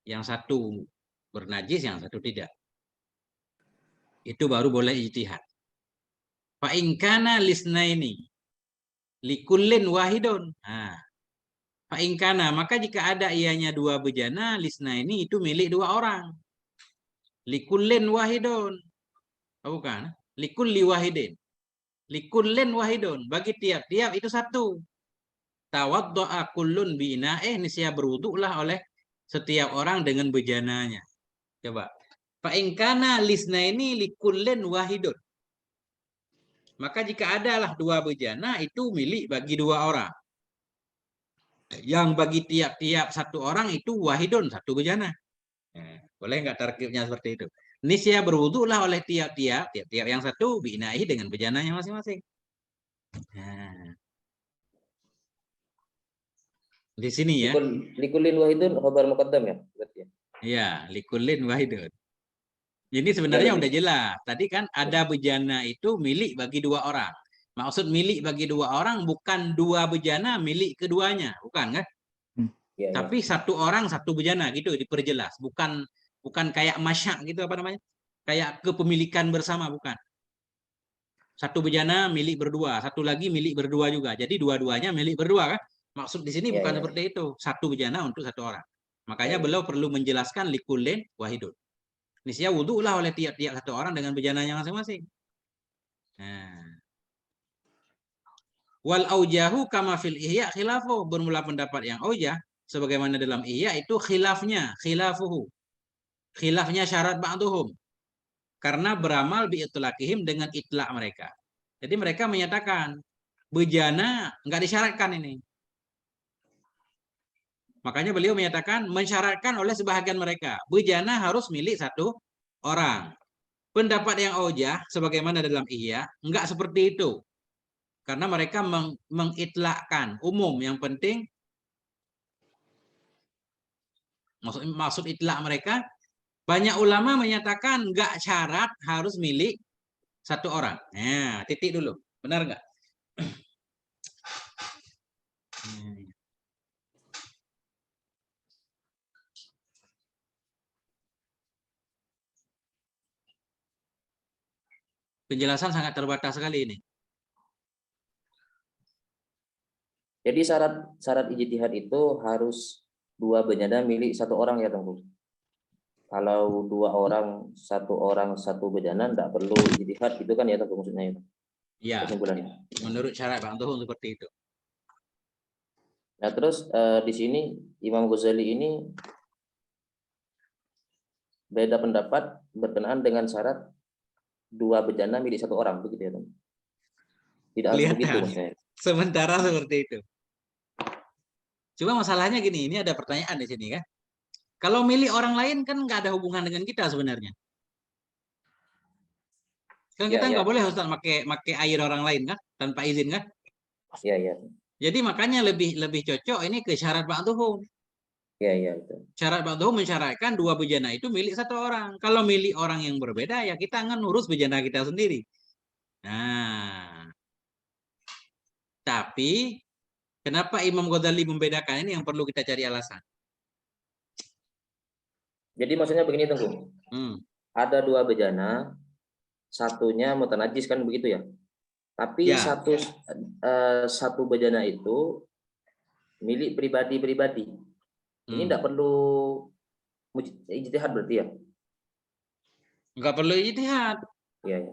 Yang satu bernajis, yang satu tidak. Itu baru boleh ijtihad. Fa in kana lisnaini likullin wahidun. Nah, fa in kana, maka jika ada ianya dua bejana, lisnaini itu milik dua orang. Likullin wahidun. Oh, bukan, likulli wahidin. Likullin wahidun, bagi tiap-tiap itu satu. Tawaddo'a kullun bi'ina'ih, niscaya berwuduklah oleh setiap orang dengan bejananya. Coba. Fa in kana lisnaini likullin wahidun. Maka jika adalah dua bejana itu milik bagi dua orang. Yang bagi tiap-tiap satu orang itu wahidun, satu bejana. Boleh nggak tarkibnya seperti itu? Niscaya berwuduklah oleh tiap-tiap yang satu bi'ina'ih dengan bejananya masing-masing. Nah. Di sini ya. Likullin wahidun khabar muqaddam ya? Iya, likullin wahidun. Ini sebenarnya udah jelas. Tadi kan ada bejana itu milik bagi dua orang. Maksud milik bagi dua orang bukan dua bejana milik keduanya, bukan kan? Ya, tapi satu orang satu bejana gitu diperjelas. Bukan kayak masyak gitu apa namanya? Kayak kepemilikan bersama, bukan. Satu bejana milik berdua, satu lagi milik berdua juga. Jadi dua-duanya milik berdua kan? Maksud di sini bukan seperti itu. Satu bejana untuk satu orang. Makanya beliau perlu menjelaskan likullin wahidun. Niscaya wudhulah oleh tiap-tiap satu orang dengan bejananya masing-masing. Nah. Wal aujahu kama fil ihya khilafu, bermula pendapat yang aujah sebagaimana dalam ihya itu khilafnya, khilafuhu. Khilafnya syarat ba'duhum. Karena beramal bi itlaqihim dengan itlaq mereka. Jadi mereka menyatakan bejana enggak disyaratkan ini. Makanya beliau menyatakan mensyaratkan oleh sebahagian mereka. Bejana harus milik satu orang. Pendapat yang aujah sebagaimana dalam Ihya enggak seperti itu. Karena mereka mengitlakkan umum, yang penting maksud itlak mereka, banyak ulama menyatakan enggak syarat harus milik satu orang. Nah, titik dulu. Benar enggak? Penjelasan sangat terbatas sekali ini. Jadi syarat ijtihad itu harus 2 bejana milik 1 orang ya Tengku. Kalau 2 orang, 1 orang 1 bejana enggak perlu ijtihad itu kan ya Tengku maksudnya itu. Ya, Kesimpulannya. menurut syarat Bang Tuhun seperti itu. Nah, terus di sini Imam Ghazali ini beda pendapat berkenaan dengan syarat 2 bejana milik 1 orang begitu ya Tengku. Tidak harus begitu maksudnya. Sementara seperti itu. Cuma masalahnya gini, ini ada pertanyaan di sini kan. Kalau milik orang lain kan nggak ada hubungan dengan kita sebenarnya. Kan kita nggak boleh Ustaz pakai air orang lain kan, tanpa izin kan. Iya. Jadi makanya lebih cocok ini ke syarat Bang Tuhun. Iya itu. Syarat Bang Tuhun mensyaratkan 2 bejana itu milik 1 orang. Kalau milik orang yang berbeda ya kita akan urus bejana kita sendiri. Nah, tapi kenapa Imam Ghazali membedakan ini yang perlu kita cari alasan. Jadi maksudnya begini Tengku. Ada 2 bejana, satunya mutanajis kan begitu ya. Tapi Ya. satu bejana itu milik pribadi-pribadi. Ini tidak perlu ijtihad berarti ya? Enggak perlu ijtihad. Iya.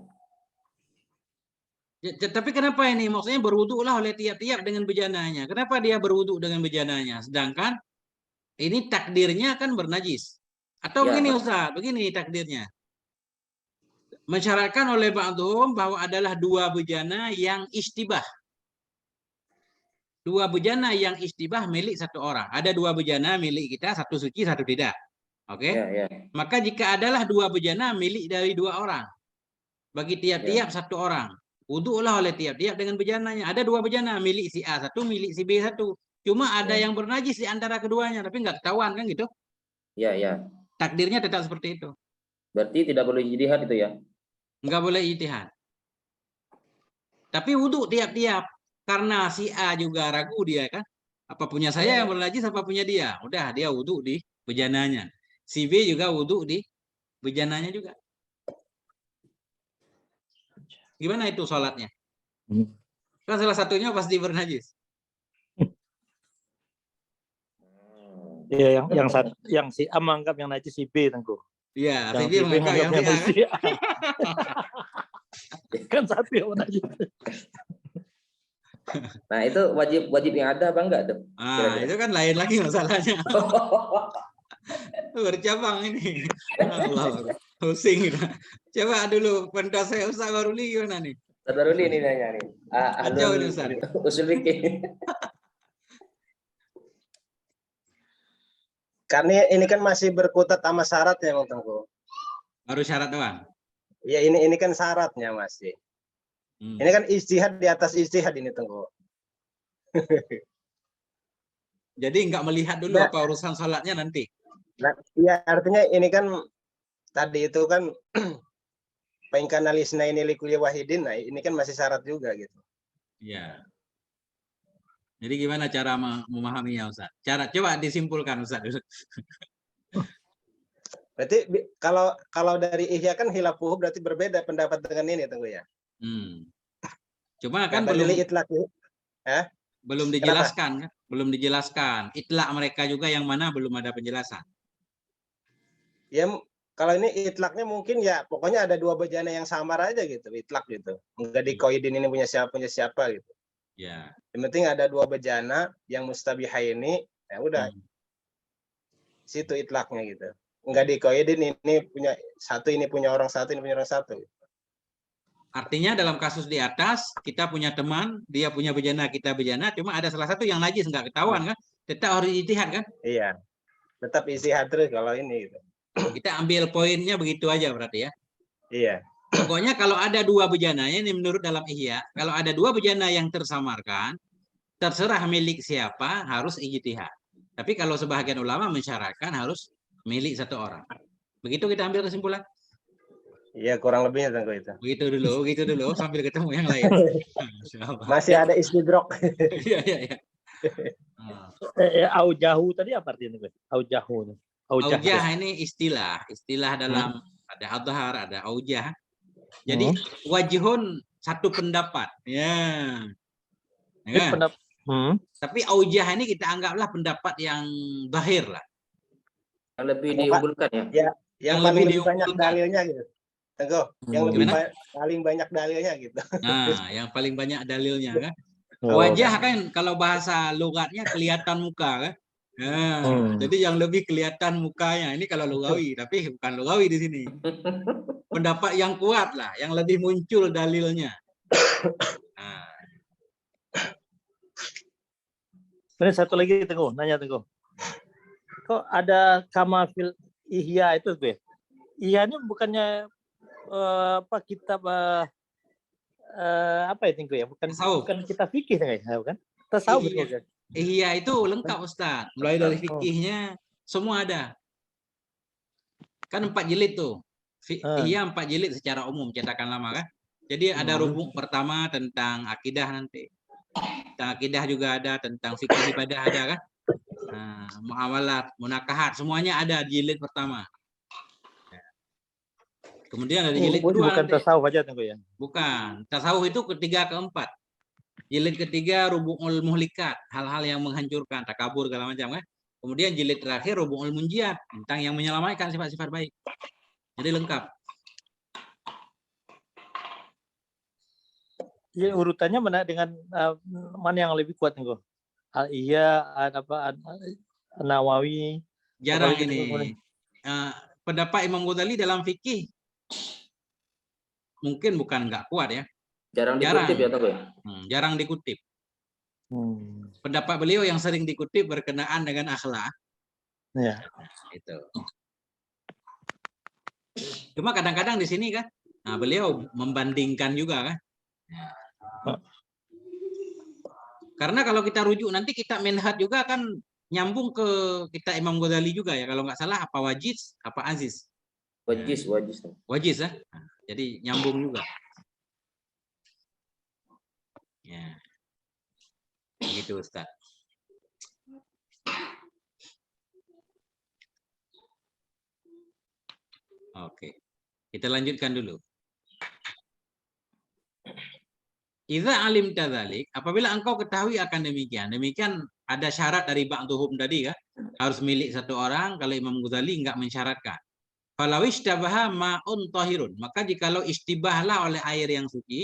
Tapi kenapa ini? Maksudnya berwuduklah oleh tiap-tiap dengan bejananya. Kenapa dia berwuduk dengan bejananya? Sedangkan ini takdirnya kan bernajis. Atau begini Ustaz, begini takdirnya. Mensyaratkan oleh Bang Tuhun bahwa adalah 2 bejana yang istibah. 2 bejana yang istibah milik 1 orang. Ada 2 bejana milik kita, 1 suci, 1 tidak. Oke? Maka jika adalah 2 bejana milik dari 2 orang. Bagi tiap-tiap 1 orang. Wuduklah oleh tiap-tiap dengan bejananya. Ada 2 bejana, milik si A 1, milik si B 1. Cuma ada yang bernajis di antara keduanya, tapi nggak ketahuan kan gitu? Iya. Takdirnya tetap seperti itu. Berarti tidak boleh ijtihad itu ya? Nggak boleh ijtihad. Tapi wuduk tiap-tiap. Karena si A juga ragu dia kan. Apa punya saya yang bernajis, apa punya dia. Udah, dia wuduk di bejananya. Si B juga wuduk di bejananya juga. Gimana itu sholatnya? Kan salah satunya pasti bernajis. Iya, yang si A menganggap yang najis si B Tengku. Iya, si B menganggap yang si A. Kan satu yang najis. Nah, itu wajib yang ada apa enggak tuh? Itu kan lain lagi masalahnya. Bercabang ini. Allah, pusing. Coba dulu pentas saya Ustaz Baruli gimana nih? Ustaz Baruli ini nanya nih. Usul fikih. Karena ini kan masih berkutat sama syaratnya, Bang Tengku. Baru syarat doang. Ya ini kan syaratnya masih. Ini kan ijtihad di atas ijtihad ini, Tengku. Jadi nggak melihat dulu apa urusan salatnya nanti. Nah, ya artinya ini kan tadi itu kan pengkanalisna ini likuli wahidin, nah ini kan masih syarat juga gitu. Iya. Jadi gimana cara memahaminya Ustaz? Coba disimpulkan Ustaz. Berarti kalau dari Ihya kan hilafuhu berarti berbeda pendapat dengan ini Tengku ya. Cuma kan belum dijelaskan kan? Belum dijelaskan. Itlak mereka juga yang mana belum ada penjelasan. Ya kalau ini itlaknya mungkin ya pokoknya ada 2 bejana yang samar aja gitu, itlak gitu. Enggak dikoidin ini punya siapa gitu. Ya. Yang penting ada 2 bejana yang mustabihah ini, ya udah. Situ itlaknya gitu. Enggak dikoidin ini punya satu, ini punya orang satu, ini punya orang satu. Artinya dalam kasus di atas kita punya teman, dia punya bejana, kita bejana, cuma ada salah satu yang najis nggak ketahuan kan? Tetap harus ijtihad kan? Iya. Tetap ijtihad terus kalau ini gitu. Kita ambil poinnya begitu aja berarti ya. Iya. Pokoknya kalau ada dua bejana, ini menurut dalam Ihya, kalau ada dua bejana yang tersamarkan, terserah milik siapa harus ijtihad. Tapi kalau sebahagian ulama mensyaratkan harus milik satu orang. Begitu kita ambil kesimpulan. Iya, kurang lebihnya Tengku itu. Begitu dulu sambil ketemu yang lain. Insyaallah. Masih ada istidrok. Iya, iya, iya. Ah. Aujahu tadi apa artinya? Aujahu. Aujah ini istilah dalam ada adhar, ada aujah. Jadi wajihun satu pendapat. Ya. Ya kan? Tapi aujah ini kita anggaplah pendapat yang zahir lah. Yang lebih diunggulkan ya. Ya, yang paling lebih banyak diunggulkan. dalilnya gitu. Tengku, yang lebih paling banyak dalilnya gitu. Nah, yang paling banyak dalilnya kan. Wajah kan kalau bahasa logatnya kelihatan muka kan. Nah, jadi yang lebih kelihatan mukanya ini kalau lugawi, tapi bukan lugawi di sini. Pendapat yang kuat lah, yang lebih muncul dalilnya. Nah. Ini satu lagi Tengku, nanya Tengku. Kok ada kama fil ihya itu, Be? Ihya ini bukannya apa kitab apa ya Tengku ya? Bukan kitab fikih ya, bukan? Tasawuf kan? Iya itu lengkap Ustaz. Mulai dari fikihnya semua ada. Kan 4 jilid tuh. Iya 4 jilid secara umum cetakan lama kan. Jadi ada rubuk pertama tentang akidah nanti. Tentang akidah juga ada, tentang fikih ibadah ada kan. Nah, muamalat, munakahat semuanya ada di jilid pertama. Kemudian dari jilid kedua bukan tasawuf aja Tengku ya. Bukan. Tasawuf itu ketiga keempat. Jilid ketiga Rubu'ul Muhlikat, hal-hal yang menghancurkan, takabur segala macam kan. Kemudian jilid terakhir Rubu'ul Munjiat, tentang yang menyelamatkan sifat-sifat baik. Jadi lengkap. Ya, urutannya mana dengan mana yang lebih kuat Tengku? Al-Ihya, Nawawi. Jarang ini. Pendapat Imam Ghazali dalam fikih mungkin bukan nggak kuat ya. Jarang dikutip ya Tengku ya? Jarang dikutip. Pendapat beliau yang sering dikutip berkenaan dengan akhlak. Ya. Itu. Cuma kadang-kadang di sini kan, nah beliau membandingkan juga kan. Karena kalau kita rujuk nanti kita minhaj juga kan nyambung ke kita Imam Ghazali juga ya. Kalau nggak salah apa wajiz, apa aziz. Wajiz. Wajiz ya. Nah, jadi nyambung juga. Ya. Begitu Ustaz. Oke. Kita lanjutkan dulu. Idza alim tadzalik, apabila engkau ketahui akan demikian. Demikian ada syarat dari ba'dhum tadi kan. Harus milik satu orang, kalau Imam Ghazali enggak mensyaratkan. Falau ishtabaha ma'un tahirun, maka jikalau istibahlah oleh air yang suci,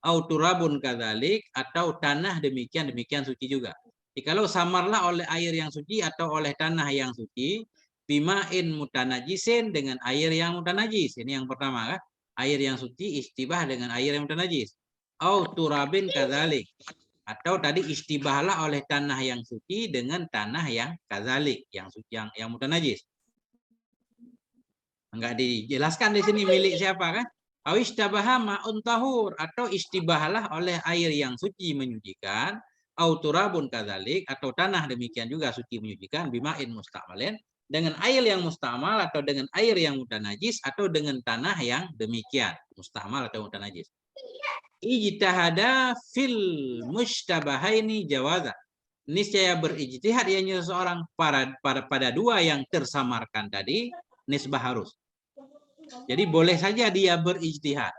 au turabun kadzalik, atau tanah demikian suci juga. Jikalau samarlah oleh air yang suci atau oleh tanah yang suci, bima'in mutanajisin, dengan air yang mutanajis. Ini yang pertama kan. Air yang suci istibah dengan air yang mutanajis. Au turabin kadzalik, atau tadi istibahlah oleh tanah yang suci dengan tanah yang kadzalik, yang suci, yang mutanajis. Enggak dijelaskan di sini milik siapa kan? Au istabaha ma'un tahur, atau istibahlah oleh air yang suci menyucikan, au turabun kadzalik, atau tanah demikian juga suci menyucikan, bima'in musta'malin, dengan air yang mustamal atau dengan air yang mutanajis, atau dengan tanah yang demikian mustamal atau mutanajis. Ijtihada fil mushtabahaini jawaza. Niscaya berijtihad ianya seseorang pada dua yang tersamarkan tadi, nisbah harus. Jadi boleh saja dia berijtihad.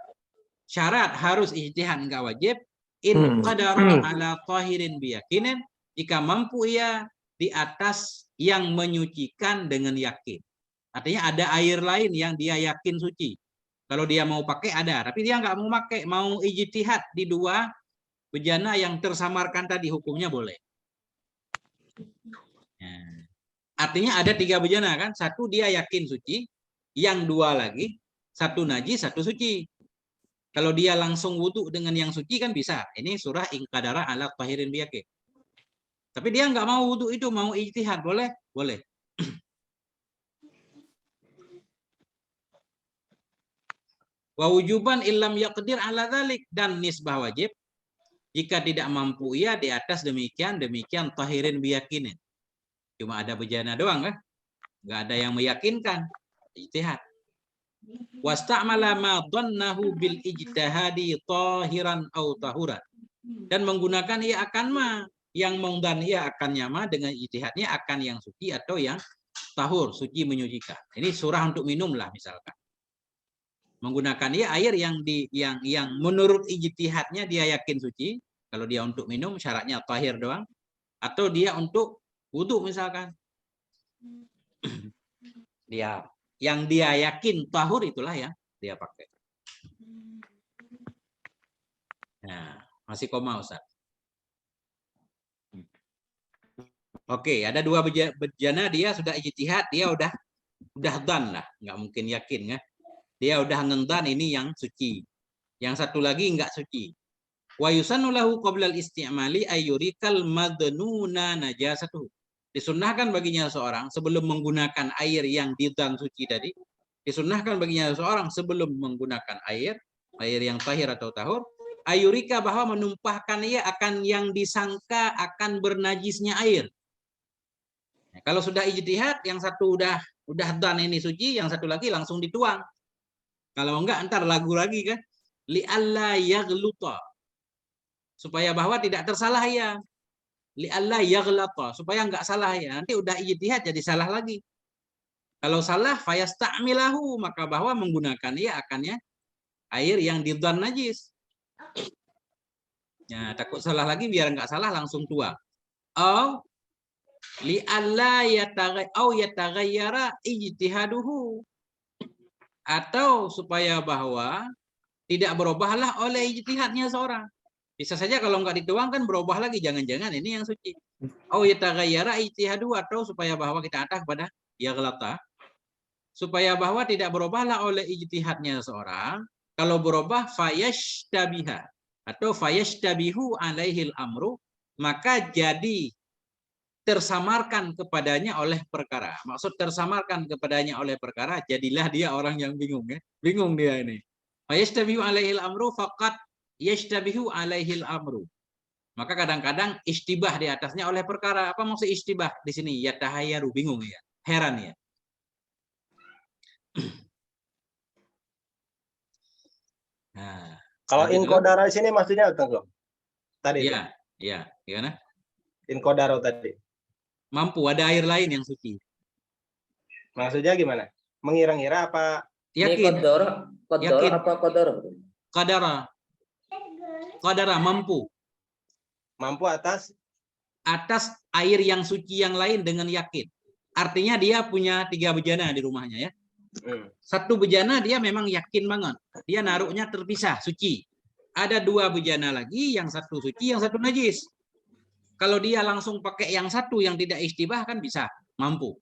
Syarat harus ijtihad, enggak wajib. In qadara ala tahirin biyakinin, jika mampu ia di atas yang menyucikan dengan yakin. Artinya ada air lain yang dia yakin suci. Kalau dia mau pakai ada, tapi dia nggak mau pakai, mau ijtihad di dua bejana yang tersamarkan tadi, hukumnya boleh. Nah, artinya ada 3 bejana kan, satu dia yakin suci, yang 2 lagi, satu najis, satu suci. Kalau dia langsung wudhu dengan yang suci kan bisa. Ini surah in qadara ala tahirin biyakin. Tapi dia nggak mau wudhu itu, mau ijtihad, boleh? Boleh. Wa wujuban illam yaqdir ala dzalik, dan nisbah wajib jika tidak mampu ia di atas demikian tahirin biyakinin. Cuma ada bejana doang kan? Enggak ada yang meyakinkan. Ijtihad. Wasta'mala ma dhannahu bil ijtihadi tahiran aw tahuran. Dan menggunakan ia akan ma yang mengdan ia akannya ma dengan ijtihadnya akan yang suci atau yang tahur, suci menyucikan. Ini surah untuk minum lah misalkan. Menggunakan ia air yang menurut ijtihadnya dia yakin suci. Kalau dia untuk minum syaratnya tahir doang, atau dia untuk wudu misalkan. Yang dia yakin tahur itulah yang dia pakai. Nah, masih koma Ustaz. Oke, ada dua bejana dia sudah ijtihad, dia udah dan lah, nggak mungkin yakin ya. Dia udah ngendan ini yang suci. Yang satu lagi nggak suci. Wa yusannu lahu qabla al-istimali ayyurikal madnuna najasatuhu. Disunnahkan baginya seorang sebelum menggunakan air yang didan suci tadi, disunnahkan baginya seorang sebelum menggunakan air yang tahir atau tahur, ayurika bahwa menumpahkan ia akan yang disangka akan bernajisnya air. Nah, kalau sudah ijtihad, yang satu udah dan ini suci, yang satu lagi langsung dituang. Kalau enggak ntar lagu lagi kan, li alla yaghluta, supaya bahwa tidak tersalah ya. Li alla yaghlata, supaya enggak salah ya. Nanti udah ijtihad jadi salah lagi. Kalau salah fayasta'milahu, maka bahwa menggunakan ia akannya air yang didan najis. Ya, takut salah lagi, biar enggak salah langsung tuang. Au li alla yataghayyara ijtihaduhu, atau supaya bahwa tidak berubahlah oleh ijtihadnya seorang. Bisa saja kalau nggak dituang kan berubah lagi, jangan-jangan ini yang suci. Oh yataghayyara ijtihadu, atau supaya bahwa kita atas kepada yaghlata, supaya bahwa tidak berubahlah oleh ijtihadnya seorang. Kalau berubah fayashtabiha atau fayashtabihu alaihil amru, maka jadi tersamarkan kepadanya oleh perkara. Maksud tersamarkan kepadanya oleh perkara, jadilah dia orang yang bingung ya. Bingung dia ini. Fayashtabihu alaihil amru faqat yashtabihu alaihil amru. Maka kadang-kadang istibah di atasnya oleh perkara. Apa maksud istibah di sini? Ya tahayyaru, bingung ya. Heran ya. Nah, kalau inkodaro di sini maksudnya Tengku? Tadi. Iya, iya, gimana? Inkodaro tadi. Mampu ada air lain yang suci. Maksudnya gimana? Mengira-ngira apa? Yakin. Yakin. Apa qadara? Qadara mampu. Mampu atas Air yang suci yang lain dengan yakin. Artinya dia punya 3 bejana di rumahnya ya. Satu bejana dia memang yakin banget. Dia naruhnya terpisah, suci. Ada 2 bejana lagi, yang satu suci, yang satu najis. Kalau dia langsung pakai yang satu yang tidak istibah kan bisa, mampu.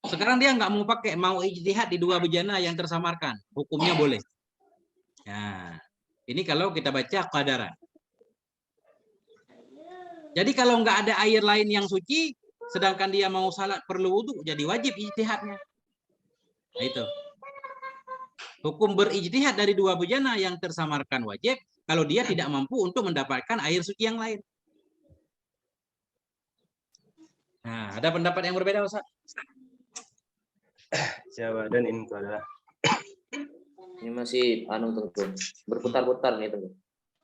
Sekarang dia nggak mau pakai, mau ijtihad di 2 bejana yang tersamarkan. Hukumnya boleh. Nah, ini kalau kita baca qadaran. Jadi kalau nggak ada air lain yang suci, sedangkan dia mau salat perlu wudu, jadi wajib ijtihadnya. Nah, itu. Hukum berijtihad dari 2 bejana yang tersamarkan wajib kalau dia tidak mampu untuk mendapatkan air suci yang lain. Nah, ada pendapat yang berbeda, Ustaz? Jawa dan inkodaro. Ini masih Tengku. Berputar-putar nih Tengku.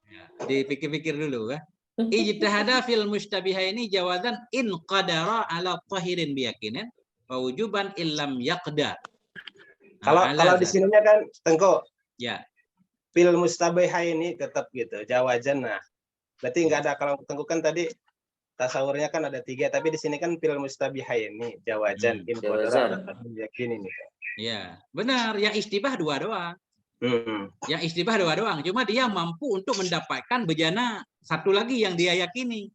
Ya, dipikir-pikir dulu ya. Ijtihada fil mustabiha ini jawazan in qadara ala tahirin biyakinin wa wujuban illam yaqdar. Kalau di sininya kan Tengku. Ya. Fil mustabiha ini tetap gitu, jawazan. Nah, berarti nggak ada, kalau Tengku kan tadi tasawurnya kan ada 3, tapi di sini kan fil mustabiha ini jawazan in qadara ala tahirin biyakinin ini. Ya, benar. Yang istibah 2 doang. Yang istibah 2 doang. Cuma dia mampu untuk mendapatkan bejana satu lagi yang dia yakini.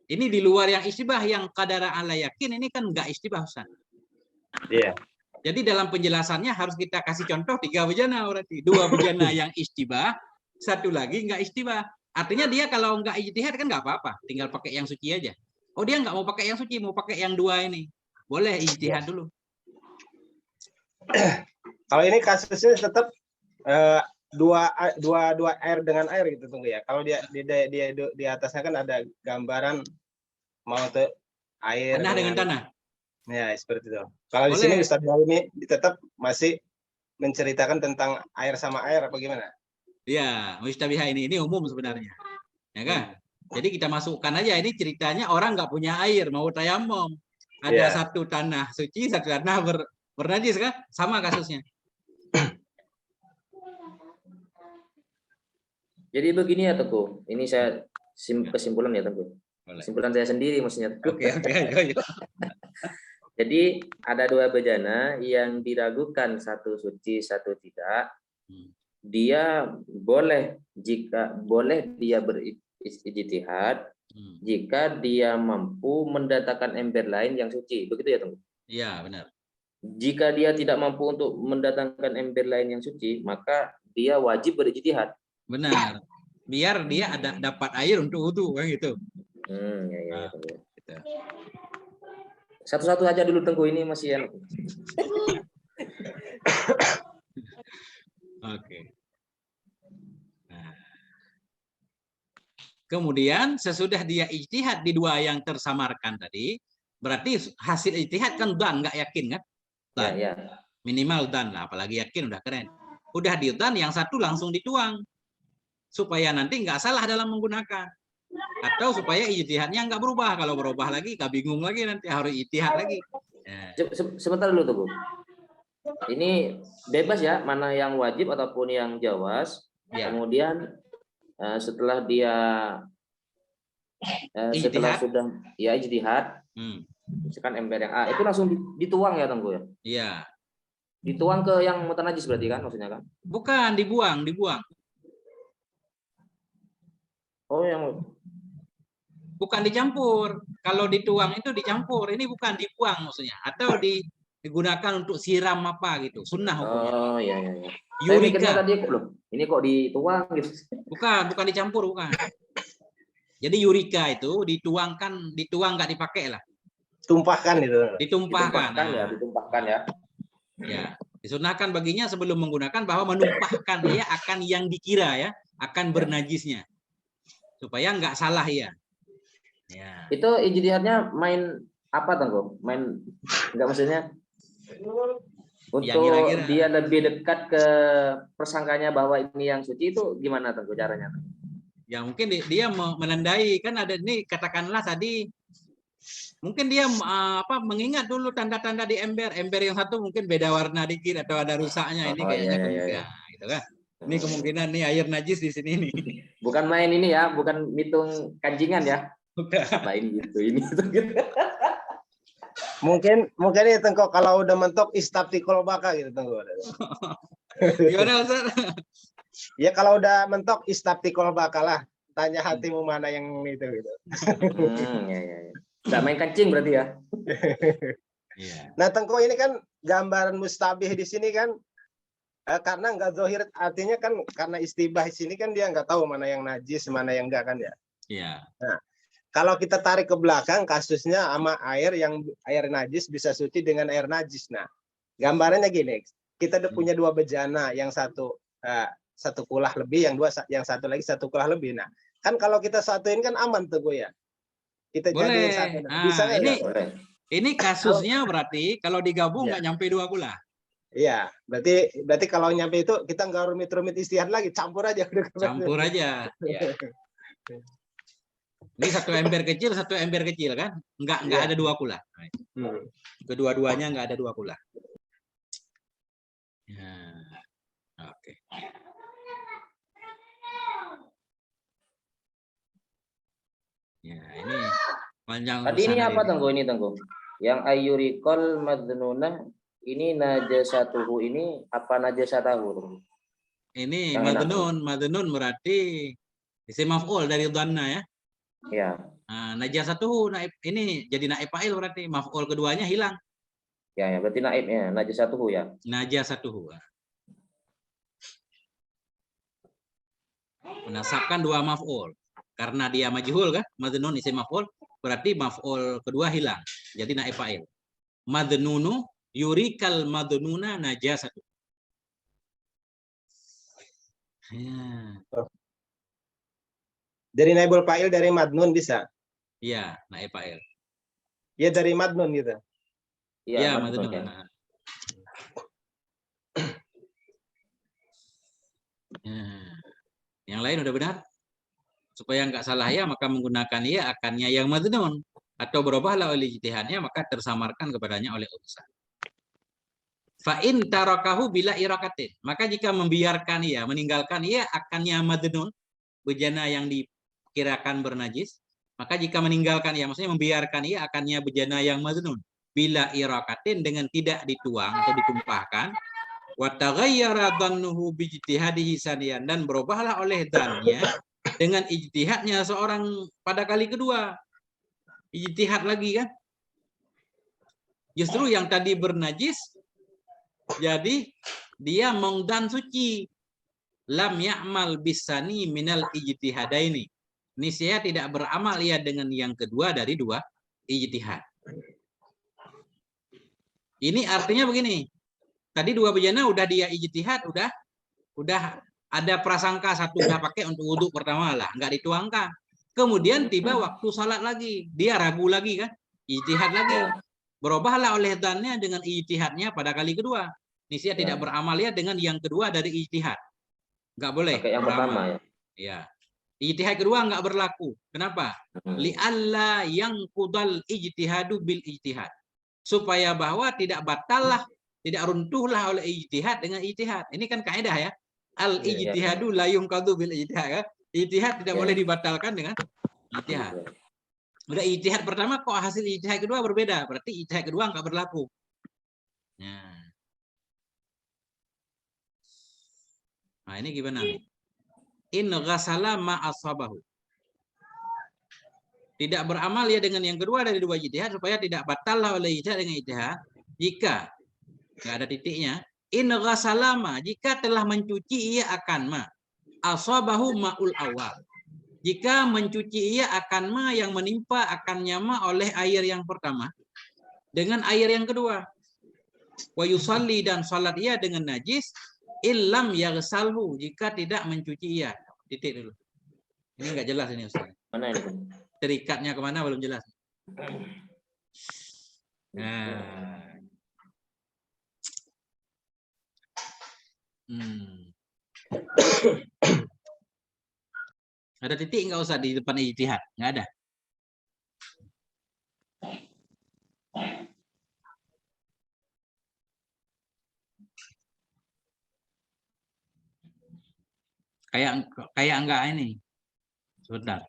Ini di luar yang istibah, yang qadara ala yakin ini kan enggak istibah, Ustaz. Iya. Jadi dalam penjelasannya harus kita kasih contoh 3 bejana berarti. 2 bejana yang istibah, satu lagi enggak istibah. Artinya dia kalau enggak ijtihad kan enggak apa-apa, tinggal pakai yang suci aja. Oh, dia enggak mau pakai yang suci, mau pakai yang 2 ini. Boleh ijtihad dulu. Kalau ini kasusnya tetap dua air dengan air gitu tunggu ya. Kalau dia di atasnya kan ada gambaran mau tuh air Tanah dengan tanah. Ya, seperti itu. Kalau di sini Boleh. Ustadz ini tetap masih menceritakan tentang air sama air apa gimana? Ya, mustabihah ini umum sebenarnya. Ya kan? Jadi kita masukkan aja, ini ceritanya orang nggak punya air, mau tayamum. Ada Iya. satu tanah suci, satu tanah bernajis kan? Sama kasusnya. Jadi begini ya Teguh, ini saya kesimpulan ya Teguh. Boleh. Kesimpulan saya sendiri maksudnya. Oke, ayo. Jadi ada dua bejana yang diragukan satu suci satu tidak. Dia boleh dia berijtihad jika dia mampu mendatangkan ember lain yang suci. Begitu ya Tengku? Iya, benar. Jika dia tidak mampu untuk mendatangkan ember lain yang suci, maka dia wajib berijtihad. Benar. Biar dia dapat air untuk wudu kan gitu. Ya. Gitu. Satu-satu aja dulu Tengku, ini masih enak. Oke. Nah. Kemudian sesudah dia ijtihad di dua yang tersamarkan tadi, berarti hasil ijtihad kan dan nggak yakin kan? Dan. Ya. Minimal dan lah, apalagi yakin udah keren. Udah di dan yang satu langsung dituang supaya nanti nggak salah dalam menggunakan. Atau supaya ijtihadnya nggak berubah. Kalau berubah lagi, nggak bingung lagi nanti harus ijtihad lagi. Ya. Sebentar dulu Teguh. Ini bebas ya, mana yang wajib ataupun yang jawaz. Ya. Kemudian setelah dia sudah ya ijtihad, misalkan ember yang A itu langsung dituang ya Tengku ya? Iya. Dituang ke yang mutanajis berarti kan maksudnya kan? Bukan, dibuang. Oh, yang bukan dicampur. Kalau dituang itu dicampur. Ini bukan dibuang maksudnya. Atau digunakan untuk siram apa gitu. Sunnah hukumnya. Oh iya. Yurika. Tadi loh, ini kok dituang gitu. Bukan dicampur, bukan. Jadi yurika itu dituang nggak dipakai lah. Tumpahkan itu. Ditumpahkan ya. Ya, disunahkan baginya sebelum menggunakan bahwa menumpahkan dia akan yang dikira ya, akan bernajisnya. Supaya nggak salah ya. Itu ijtihadnya main apa Tengku? Main nggak maksudnya untuk ya, kira-kira dia lebih dekat ke persangkanya bahwa ini yang suci itu gimana Tengku caranya? Ya mungkin dia menandai kan ada ini katakanlah tadi mungkin dia mengingat dulu tanda-tanda di ember yang satu mungkin beda warna dikit atau ada rusaknya ini kayaknya kemungkinan gitu kan. Ini kemungkinan nih air najis di sini nih. Bukan main ini ya, bukan hitung kanjingan ya. Bukan. Main gitu ini. Mungkin ya Tengku kalau udah mentok istafti kolbaka gitu Tengku. Gimana Ustaz? Ya kalau udah mentok istafti kolbaka lah. Tanya hatimu mana yang itu gitu. Ya. Nggak main kancing berarti ya. Nah Tengku ini kan gambaran mustabih di sini kan karena nggak zohir, artinya kan karena istibah di sini kan dia nggak tahu mana yang najis mana yang enggak kan ya. Iya. Nah, kalau kita tarik ke belakang kasusnya sama air najis bisa suci dengan air najis. Nah, gambarannya gini, kita punya dua bejana, yang satu kulah lebih, yang satu lagi satu kulah lebih. Nah, kan kalau kita satuin kan aman tuh gue ya. Kita boleh. jadiin satu. Nah, bisa ini kasusnya berarti kalau digabung nggak nyampe 2 kulah. Iya, berarti kalau nyampe itu kita nggak rumit-rumit istihad lagi, campur aja. Campur aja. Ya. Ini satu ember kecil kan? Nggak ada 2 kulah. Kedua-duanya nggak ada 2 kulah. Ya. Oke. Ya, ini panjang. Tadi ini apa Tengku? Ini Tengku. Yang ayyurikol madnunah ini najasatuhu ini apa najasatahu? Ini madnun berarti isim maf'ul dari dhanna ya. Ya. Nah, najasatuhu ini jadi naib fa'il berarti maf'ul keduanya hilang. Ya, berarti naibnya najasatuhu ya. Najasatuhu. Menasabkan 2 maf'ul. Karena dia majhul kan, madnun isim maf'ul, berarti maf'ul kedua hilang. Jadi naib fa'il. Madnunu yurikal madnuna najasatu. Ya. Dari naibul fa'il dari madnun bisa? Iya, naib fa'il. Ya dari madnun gitu. Iya, Ya, madnun, madnun. ya. Nah. Yang lain udah benar? Supaya nggak salah ya, maka menggunakan ya akannya yang madnun. Atau berubahlah oleh ijtihadnya, maka tersamarkan kepadanya oleh urusan. Fa'in tarakahu bila irakatin. Maka jika membiarkan ia, meninggalkan ia akannya madnun, bejana yang dikirakan bernajis, maka jika meninggalkan ia, maksudnya membiarkan ia akannya bejana yang madnun. Bila irakatin dengan tidak dituang atau ditumpahkan, wa taghayyara dhannuhu bi ijtihadihi saniyan, dan berubahlah oleh dhannya dengan ijtihadnya seorang pada kali kedua. Ijtihad lagi kan? Justru yang tadi bernajis, jadi dia mengdan suci. Lam ya'mal bisani minal ijtihadaini. Ini saya tidak beramal ya dengan yang kedua dari dua ijtihad. Ini artinya begini. Tadi dua bejana udah dia ijtihad, udah ada prasangka satu udah pakai untuk wudhu pertama lah, nggak dituangkan. Kemudian tiba waktu salat lagi, dia ragu lagi kan, ijtihad lagi. Berubahlah oleh dhannya dengan ijtihadnya pada kali kedua. Nisya tidak beramal ya dengan yang kedua dari ijtihad. Nggak boleh. Pakai yang pertama ya. Ya. Ijtihad kedua nggak berlaku. Kenapa? Li'alla yang kudal ijtihadu bil ijtihad. Supaya bahwa tidak batallah, tidak runtuhlah oleh ijtihad dengan ijtihad. Ini kan kaidah ya. Al ijtihadu la yunqadu bil ijtihad. Ya? Ijtihad tidak boleh dibatalkan dengan ijtihad. Udah ijtihad pertama kok hasil ijtihad kedua berbeda, berarti ijtihad kedua nggak berlaku. Nah, ini gimana nih? In ghasala ma asabahu. Tidak beramal ya dengan yang kedua dari dua ijtihad supaya tidak batallah oleh ijtihad dengan ijtihad. Jika nggak ada titiknya, in ghasala ma, jika telah mencuci ia akan ma asabahu maul awal. Jika mencuci ia akan ma yang menimpa akannya ma oleh air yang pertama dengan air yang kedua. Wa yusalli, dan salat ia dengan najis illam yaghsalhu, jika tidak mencuci ia. Titik dulu. Ini enggak jelas ini Ustaz. Mana ini? Terikatnya kemana belum jelas. Nah. Ada titik enggak usah di depan ijtihad? Enggak ada. Kayak enggak ini. Sebentar.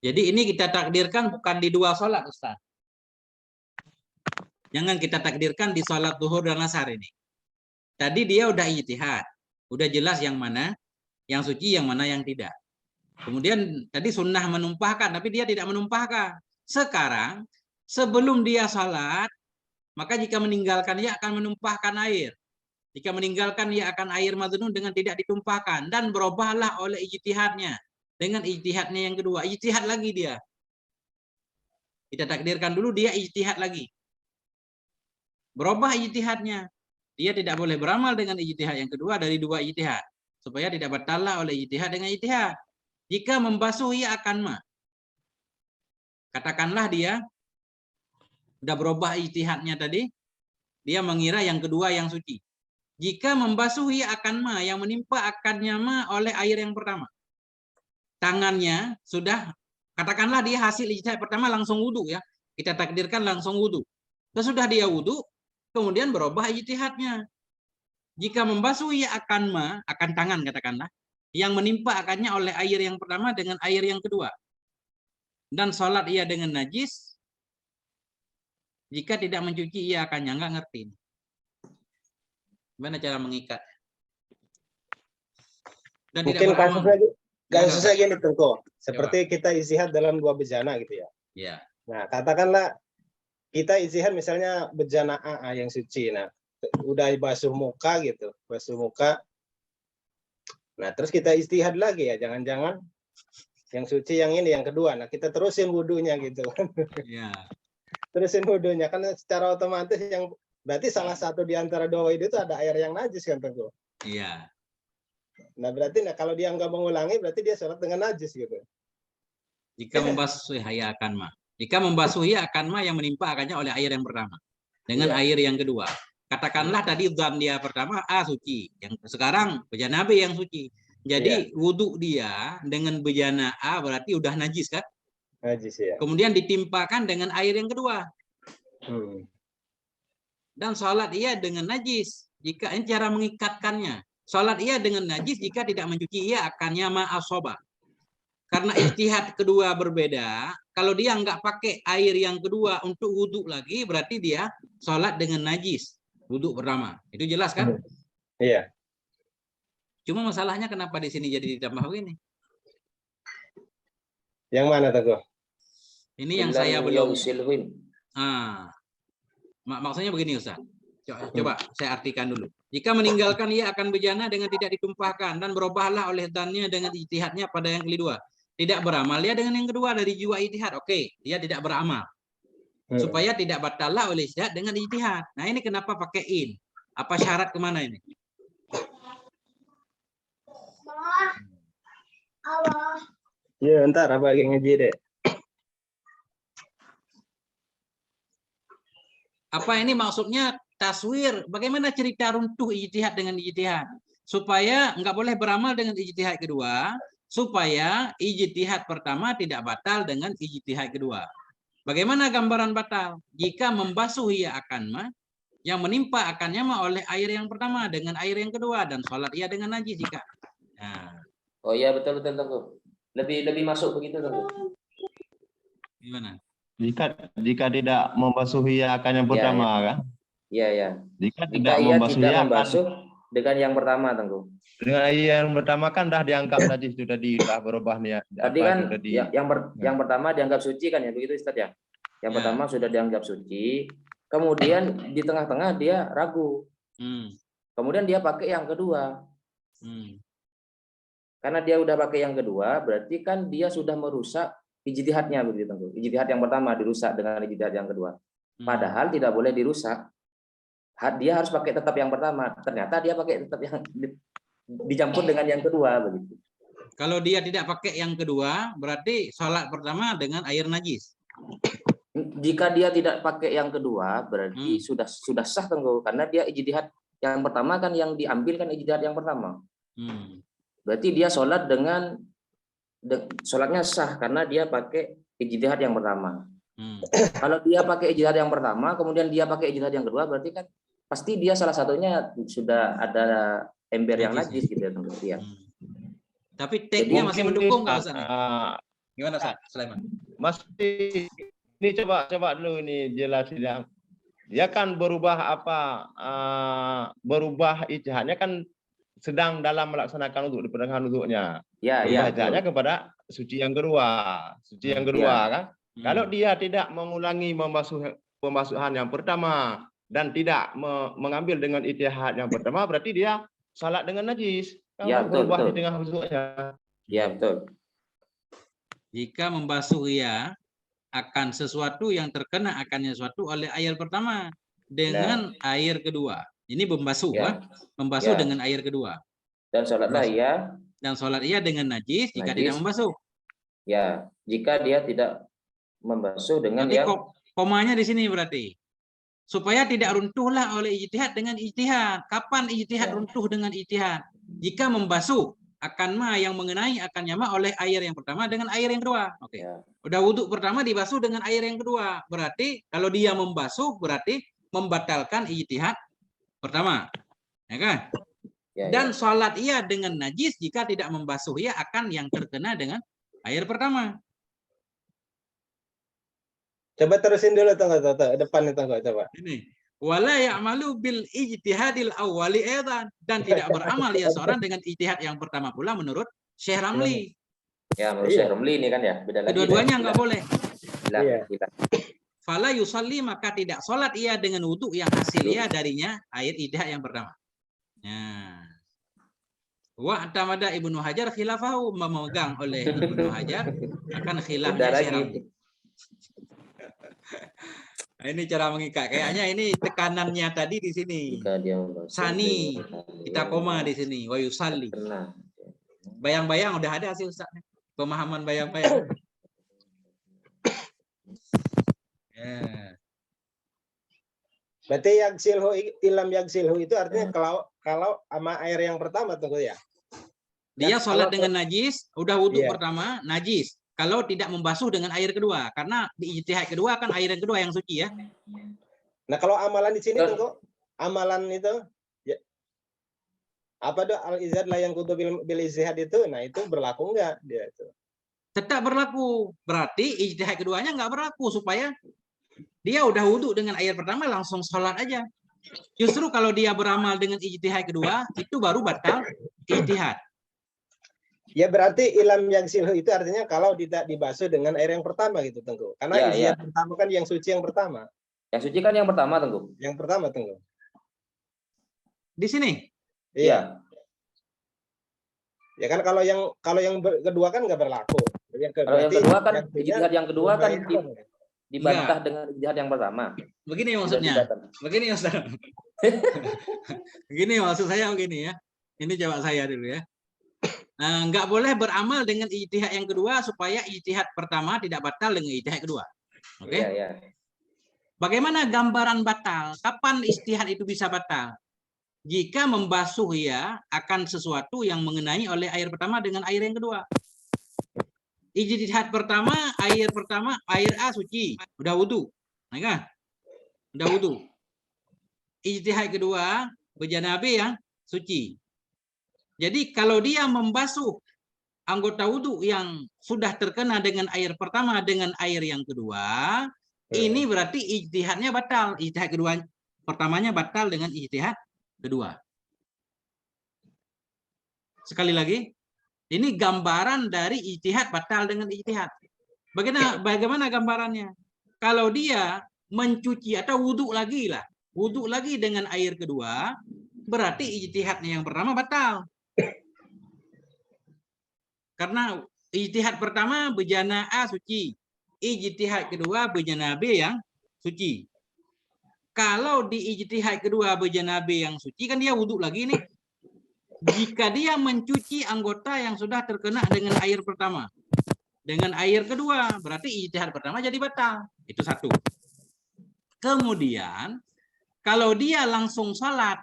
Jadi ini kita takdirkan bukan di dua sholat, Ustaz. Jangan kita takdirkan di sholat zuhur dan asar ini. Tadi dia udah ijtihad, udah jelas yang mana yang suci, yang mana yang tidak. Kemudian tadi sunnah menumpahkan, tapi dia tidak menumpahkan. Sekarang sebelum dia sholat, maka jika meninggalkan ia akan menumpahkan air. Jika meninggalkan ia akan air madnun dengan tidak ditumpahkan, dan berubahlah oleh ijtihadnya dengan ijtihadnya yang kedua. Ijtihad lagi dia. Kita takdirkan dulu dia ijtihad lagi. Berubah ijtihadnya. Dia tidak boleh beramal dengan ijtihad yang kedua dari dua ijtihad. Supaya tidak batallah oleh ijtihad dengan ijtihad. Jika membasuh ia akan ma. Katakanlah dia sudah berubah ijtihadnya tadi. Dia mengira yang kedua yang suci. Jika membasuh ia akan ma, yang menimpa akannya ma oleh air yang pertama. Tangannya sudah, katakanlah dia hasil ijtihad pertama langsung wudhu ya. Kita takdirkan langsung wudhu. Sesudah dia wudhu, kemudian berubah ijtihadnya. Jika membasuh ia akan ma, akan tangan katakanlah, yang menimpa akannya oleh air yang pertama dengan air yang kedua. Dan sholat ia dengan najis, jika tidak mencuci ia akannya, nggak ngerti. Gimana cara mengikat? Dan mungkin kasusnya gini Tengko. Seperti kita ijtihad dalam dua bejana gitu ya. Ya. Nah, katakanlah kita ijtihad misalnya bejana A yang suci. Nah, udah basuh muka gitu. Basuh muka. Nah, terus kita istihad lagi ya, jangan-jangan yang suci yang ini yang kedua. Nah, kita terusin wudunya gitu kan. Ya. Terusin wudunya kan secara otomatis yang berarti salah satu di antara dua wudhu itu ada air yang najis kan Tengku. Iya. Nah, berarti kalau dia nggak mengulangi berarti dia sholat dengan najis gitu. Jika membasuhi akan ma. Jika membasuhi akan ma yang menimpa akannya oleh air yang pertama dengan air yang kedua. Katakanlah tadi dzan dia pertama suci, yang sekarang bejana B yang suci. Jadi wudhu dia dengan bejana A berarti udah najis kan? Najis ya. Kemudian ditimpakan dengan air yang kedua. Dan sholat ia dengan najis. Jika ini cara mengikatkannya. Sholat ia dengan najis jika tidak mencuci ia akannya ma'asoba. Karena ijtihad kedua berbeda. Kalau dia nggak pakai air yang kedua untuk wudhu lagi, berarti dia sholat dengan najis. Wudhu pertama. Itu jelas kan? Iya. Cuma masalahnya kenapa di sini jadi ditambah begini? Yang mana Teguh? Ini yang saya belum. Maksudnya begini Ustaz. Coba saya artikan dulu. Jika meninggalkan ia akan bejana dengan tidak ditumpahkan dan berubahlah oleh dzannya dengan ijtihadnya pada yang kedua. Tidak beramal dia dengan yang kedua dari jiwa ijtihad. Oke, dia tidak beramal. Supaya tidak batallah oleh ijtihad dengan ijtihad. Nah, ini kenapa pakai in? Apa syarat kemana ini? Iya, ntar apa lagi ngaji deh. Apa ini maksudnya taswir? Bagaimana cerita runtuh ijtihad dengan ijtihad? Supaya nggak boleh beramal dengan ijtihad kedua, supaya ijtihad pertama tidak batal dengan ijtihad kedua. Bagaimana gambaran batal? Jika membasuh ia akan ma, yang menimpa akannya ma oleh air yang pertama dengan air yang kedua dan sholat ia dengan najis jika. Nah. Oh iya betul Tengku. Lebih masuk begitu Tengku. Gimana? Jika tidak membasuhi akan yang pertama kan? Iya. Jika tidak membasuh dengan yang pertama Tengku. Dengan air yang pertama kan dah dianggap najis itu tadi dah berubah niat. Tadi kan yang pertama dianggap suci kan ya begitu Ustaz ya. Yang pertama sudah dianggap suci, kemudian di tengah-tengah dia ragu. Kemudian dia pakai yang kedua. Karena dia udah pakai yang kedua, berarti kan dia sudah merusak ijtihadnya begitu Tengku. Ijtihad yang pertama dirusak dengan ijtihad yang kedua. Padahal tidak boleh dirusak. Dia harus pakai tetap yang pertama. Ternyata dia pakai tetap yang dicampur dengan yang kedua begitu. Kalau dia tidak pakai yang kedua, berarti sholat pertama dengan air najis. Jika dia tidak pakai yang kedua, berarti sudah sah Tengku. Karena dia ijtihad yang pertama kan yang diambil kan ijtihad yang pertama. Berarti dia sholat dengan sholatnya sah karena dia pakai ijtihad yang pertama. Kalau dia pakai ijtihad yang pertama, kemudian dia pakai ijtihad yang kedua, berarti kan pasti dia salah satunya sudah ada ember yang najis gitu ya. Tapi tekniknya masih mendukung nggak Ustaz? Gimana Ustaz Sulaiman? Masih ini coba dulu ini jelasin. Dia kan berubah berubah ijtihadnya kan sedang dalam melaksanakan untuk di pertengahan wudhunya. Ijtihadnya kepada suci yang kedua. Kan. Kalau dia tidak mengulangi pembasuhan yang pertama dan tidak mengambil dengan ijtihad yang pertama, berarti dia salat dengan najis. Berubah di tengah wudhunya. Ya, betul. Jika membasuh ia akan sesuatu yang terkena akannya sesuatu oleh air pertama dengan air kedua. Ini membasuh, membasuh dengan air kedua. Dan sholatlah ia. Dan sholat ia dengan najis jika tidak membasuh. Ya, jika dia tidak membasuh dengan nanti komanya di sini berarti. Supaya tidak runtuhlah oleh ijtihad dengan ijtihad. Kapan ijtihad runtuh dengan ijtihad? Jika membasuh akan ma yang mengenai akannya ma oleh air yang pertama dengan air yang kedua. Oke. Udah wudhu pertama dibasuh dengan air yang kedua. Berarti kalau dia membasuh berarti membatalkan ijtihad pertama. Ya kan? Dan sholat ia dengan najis jika tidak membasuh ia akan yang terkena dengan air pertama. Coba terusin dulu depan itu coba. Ini wala ya'malu bil ijtihadil awwali aidan dan tidak beramal ya seorang dengan ijtihad yang pertama pula menurut Syekh Ramli. Ya, menurut Syekh Ramli ini kan ya, beda lagi. Kedua-duanya enggak boleh. Iya. Fala yusalli maka tidak sholat ia dengan wudhu yang hasil ia darinya air ijtihad yang pertama. Nah. Wa tamada Ibnu Hajar khilafahu, memegang oleh Ibnu Hajar akan Udah khilafnya lagi. Syekh Ramli. Nah, ini cara mengikat. Kayaknya ini tekanannya tadi di sini. Jika dia membasuh Sani, dengan kita koma di sini. Wa yusalli. kena. Bayang-bayang udah ada sih Ustaz. Pemahaman bayang-bayang. Ya. Berarti yaksilhu ilam yaksilhu itu artinya kalau sama air yang pertama tunggu ya. Dia Nah, sholat kalau- dengan najis, udah wudhu Iya. pertama, najis. Kalau tidak membasuh dengan air kedua, karena di ijtihad kedua kan air yang kedua yang suci ya. Nah, kalau amalan di sini Betul. tunggu, amalan itu ya, apa tuh al-izad la yang kutu bil izhad itu, nah itu berlaku enggak dia itu? Tetap berlaku. Berarti ijtihad keduanya nggak berlaku supaya dia udah wudhu dengan air pertama langsung sholat aja. Justru kalau dia beramal dengan ijtihad kedua, itu baru batal ijtihad. Ya berarti ilam yaksilhu itu artinya kalau tidak dibasuh dengan air yang pertama gitu tunggu. Karena Ya, izhad ya. pertama kan yang suci yang pertama. Yang suci kan yang pertama, Tengku. Yang pertama tunggu. Di sini, Iya. Ya kan kalau yang kedua kan nggak berlaku. Kalau yang kedua kan ijtihad yang kedua kan lumayan. dibantah dengan ijtihad yang pertama. begini Sudah maksudnya. dibatal. Begini Ustaz. Begini maksud saya begini ya. Ini jawab saya dulu ya. Nggak boleh beramal dengan ijtihad yang kedua supaya ijtihad pertama tidak batal dengan ijtihad kedua. Oke? Iya, iya. Bagaimana gambaran batal? Kapan ijtihad itu bisa batal? Jika membasuh ya akan sesuatu yang mengenai oleh air pertama dengan air yang kedua. Ijtihad pertama, air A suci, udah wudu. Nah, kan? Udah wudu. Ijtihad kedua, berjanabe yang suci. Jadi kalau dia membasuh anggota wudu yang sudah terkena dengan air pertama dengan air yang kedua, ini berarti ijtihadnya batal. Ijtihad kedua pertamanya batal dengan ijtihad kedua. Sekali lagi, ini gambaran dari ijtihad batal dengan ijtihad. Bagaimana gambarannya? Kalau dia mencuci atau wudhu lagi dengan air kedua, berarti ijtihadnya yang pertama batal. Karena ijtihad pertama bejana A suci, ijtihad kedua bejana B yang suci. Kalau di ijtihad kedua bejana B yang suci kan dia wudhu lagi nih. Jika dia mencuci anggota yang sudah terkena dengan air pertama, dengan air kedua, berarti ijtihad pertama jadi batal. Itu satu. Kemudian kalau dia langsung sholat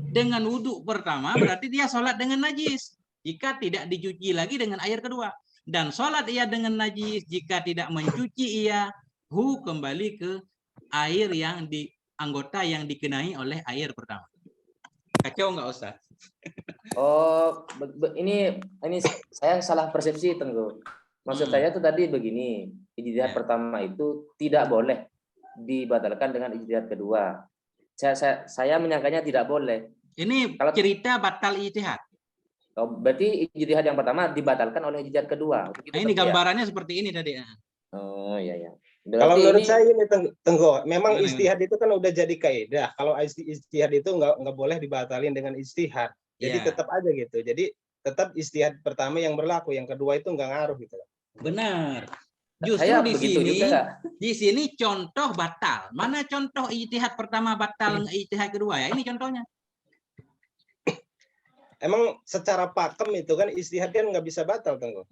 dengan wudhu pertama, berarti dia sholat dengan najis. Jika tidak dicuci lagi dengan air kedua. Dan sholat ia dengan najis jika tidak mencuci ia kembali ke air yang di anggota yang dikenai oleh air pertama. Kacau nggak Ustaz? Oh, ini saya salah persepsi, Tengku. Maksud saya itu tadi begini, ijtihad pertama itu tidak boleh dibatalkan dengan ijtihad kedua. Saya menyangkanya tidak boleh. Ini Kalau- cerita batal ijtihad. Oh, berarti ijtihad yang pertama dibatalkan oleh ijtihad kedua. Nah, ini gambarannya seperti ini tadi. Oh, iya, iya. Kalau Berarti menurut ini saya ini Tenggo, memang Gimana? ijtihad itu kan udah jadi kaidah. Kalau ijtihad itu nggak boleh dibatalin dengan ijtihad. Jadi Iya. tetap aja gitu. Jadi tetap ijtihad pertama yang berlaku, yang kedua itu nggak ngaruh gitu. Benar. Justru saya di begitu sini, juga. di sini contoh batal. Mana contoh ijtihad pertama batal dengan ijtihad kedua ya? Ini contohnya. Emang secara pakem itu kan ijtihad kan nggak bisa batal, Tenggo.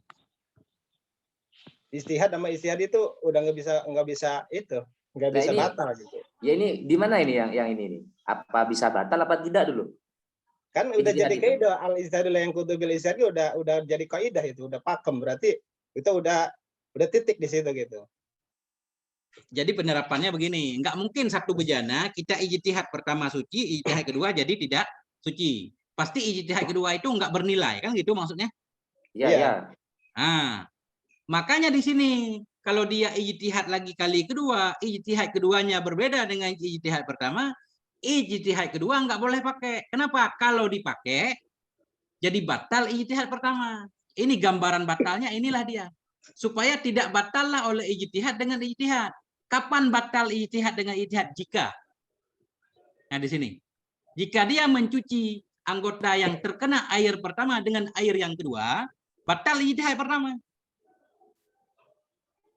Ijtihad sama ijtihad itu udah nggak bisa itu, nggak Nah, bisa ini- batal gitu. Ya ini di mana ini yang ini nih? Apa bisa batal apa tidak dulu? Kan udah Ijtihad jadi itu. kaidah al ijtihad yang kutubil ijtihad udah jadi kaidah itu, udah pakem, berarti itu udah titik di situ gitu. Jadi penerapannya begini, nggak mungkin satu bejana kita ijtihad pertama suci, ijtihad kedua jadi tidak suci. Pasti ijtihad kedua itu nggak bernilai, kan gitu maksudnya? Ya, Iya. ya. Nah, makanya di sini kalau dia ijtihad lagi kali kedua, ijtihad keduanya berbeda dengan ijtihad pertama, ijtihad kedua nggak boleh pakai. Kenapa? Kalau dipakai jadi batal ijtihad pertama. Ini gambaran batalnya, inilah dia. Supaya tidak batallah oleh ijtihad dengan ijtihad. Kapan batal ijtihad dengan ijtihad? Jika. Nah di sini. Jika dia mencuci anggota yang terkena air pertama dengan air yang kedua, batal ijtihad pertama.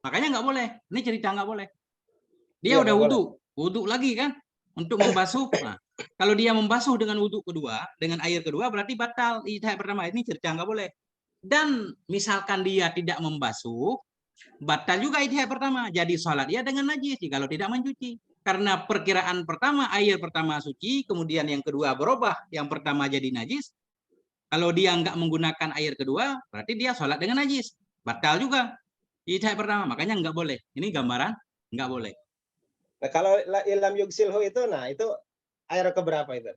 Makanya nggak boleh. Ini cerita nggak boleh. Dia Iya, udah nggak wudhu, wudhu lagi kan untuk membasuh. Nah, kalau dia membasuh dengan wudhu kedua, dengan air kedua, berarti batal ijtihad pertama. Ini cerita nggak boleh. Dan misalkan dia tidak membasuh, batal juga ijtihad pertama. Jadi sholat dia dengan najis kalau tidak mencuci. Karena perkiraan pertama, air pertama suci, kemudian yang kedua berubah, yang pertama jadi najis. Kalau dia nggak menggunakan air kedua, berarti dia sholat dengan najis. Batal juga ijtihad pertama. Makanya nggak boleh. Ini gambaran nggak boleh. Nah, kalau ilam yugsilhu itu, nah itu air keberapa itu?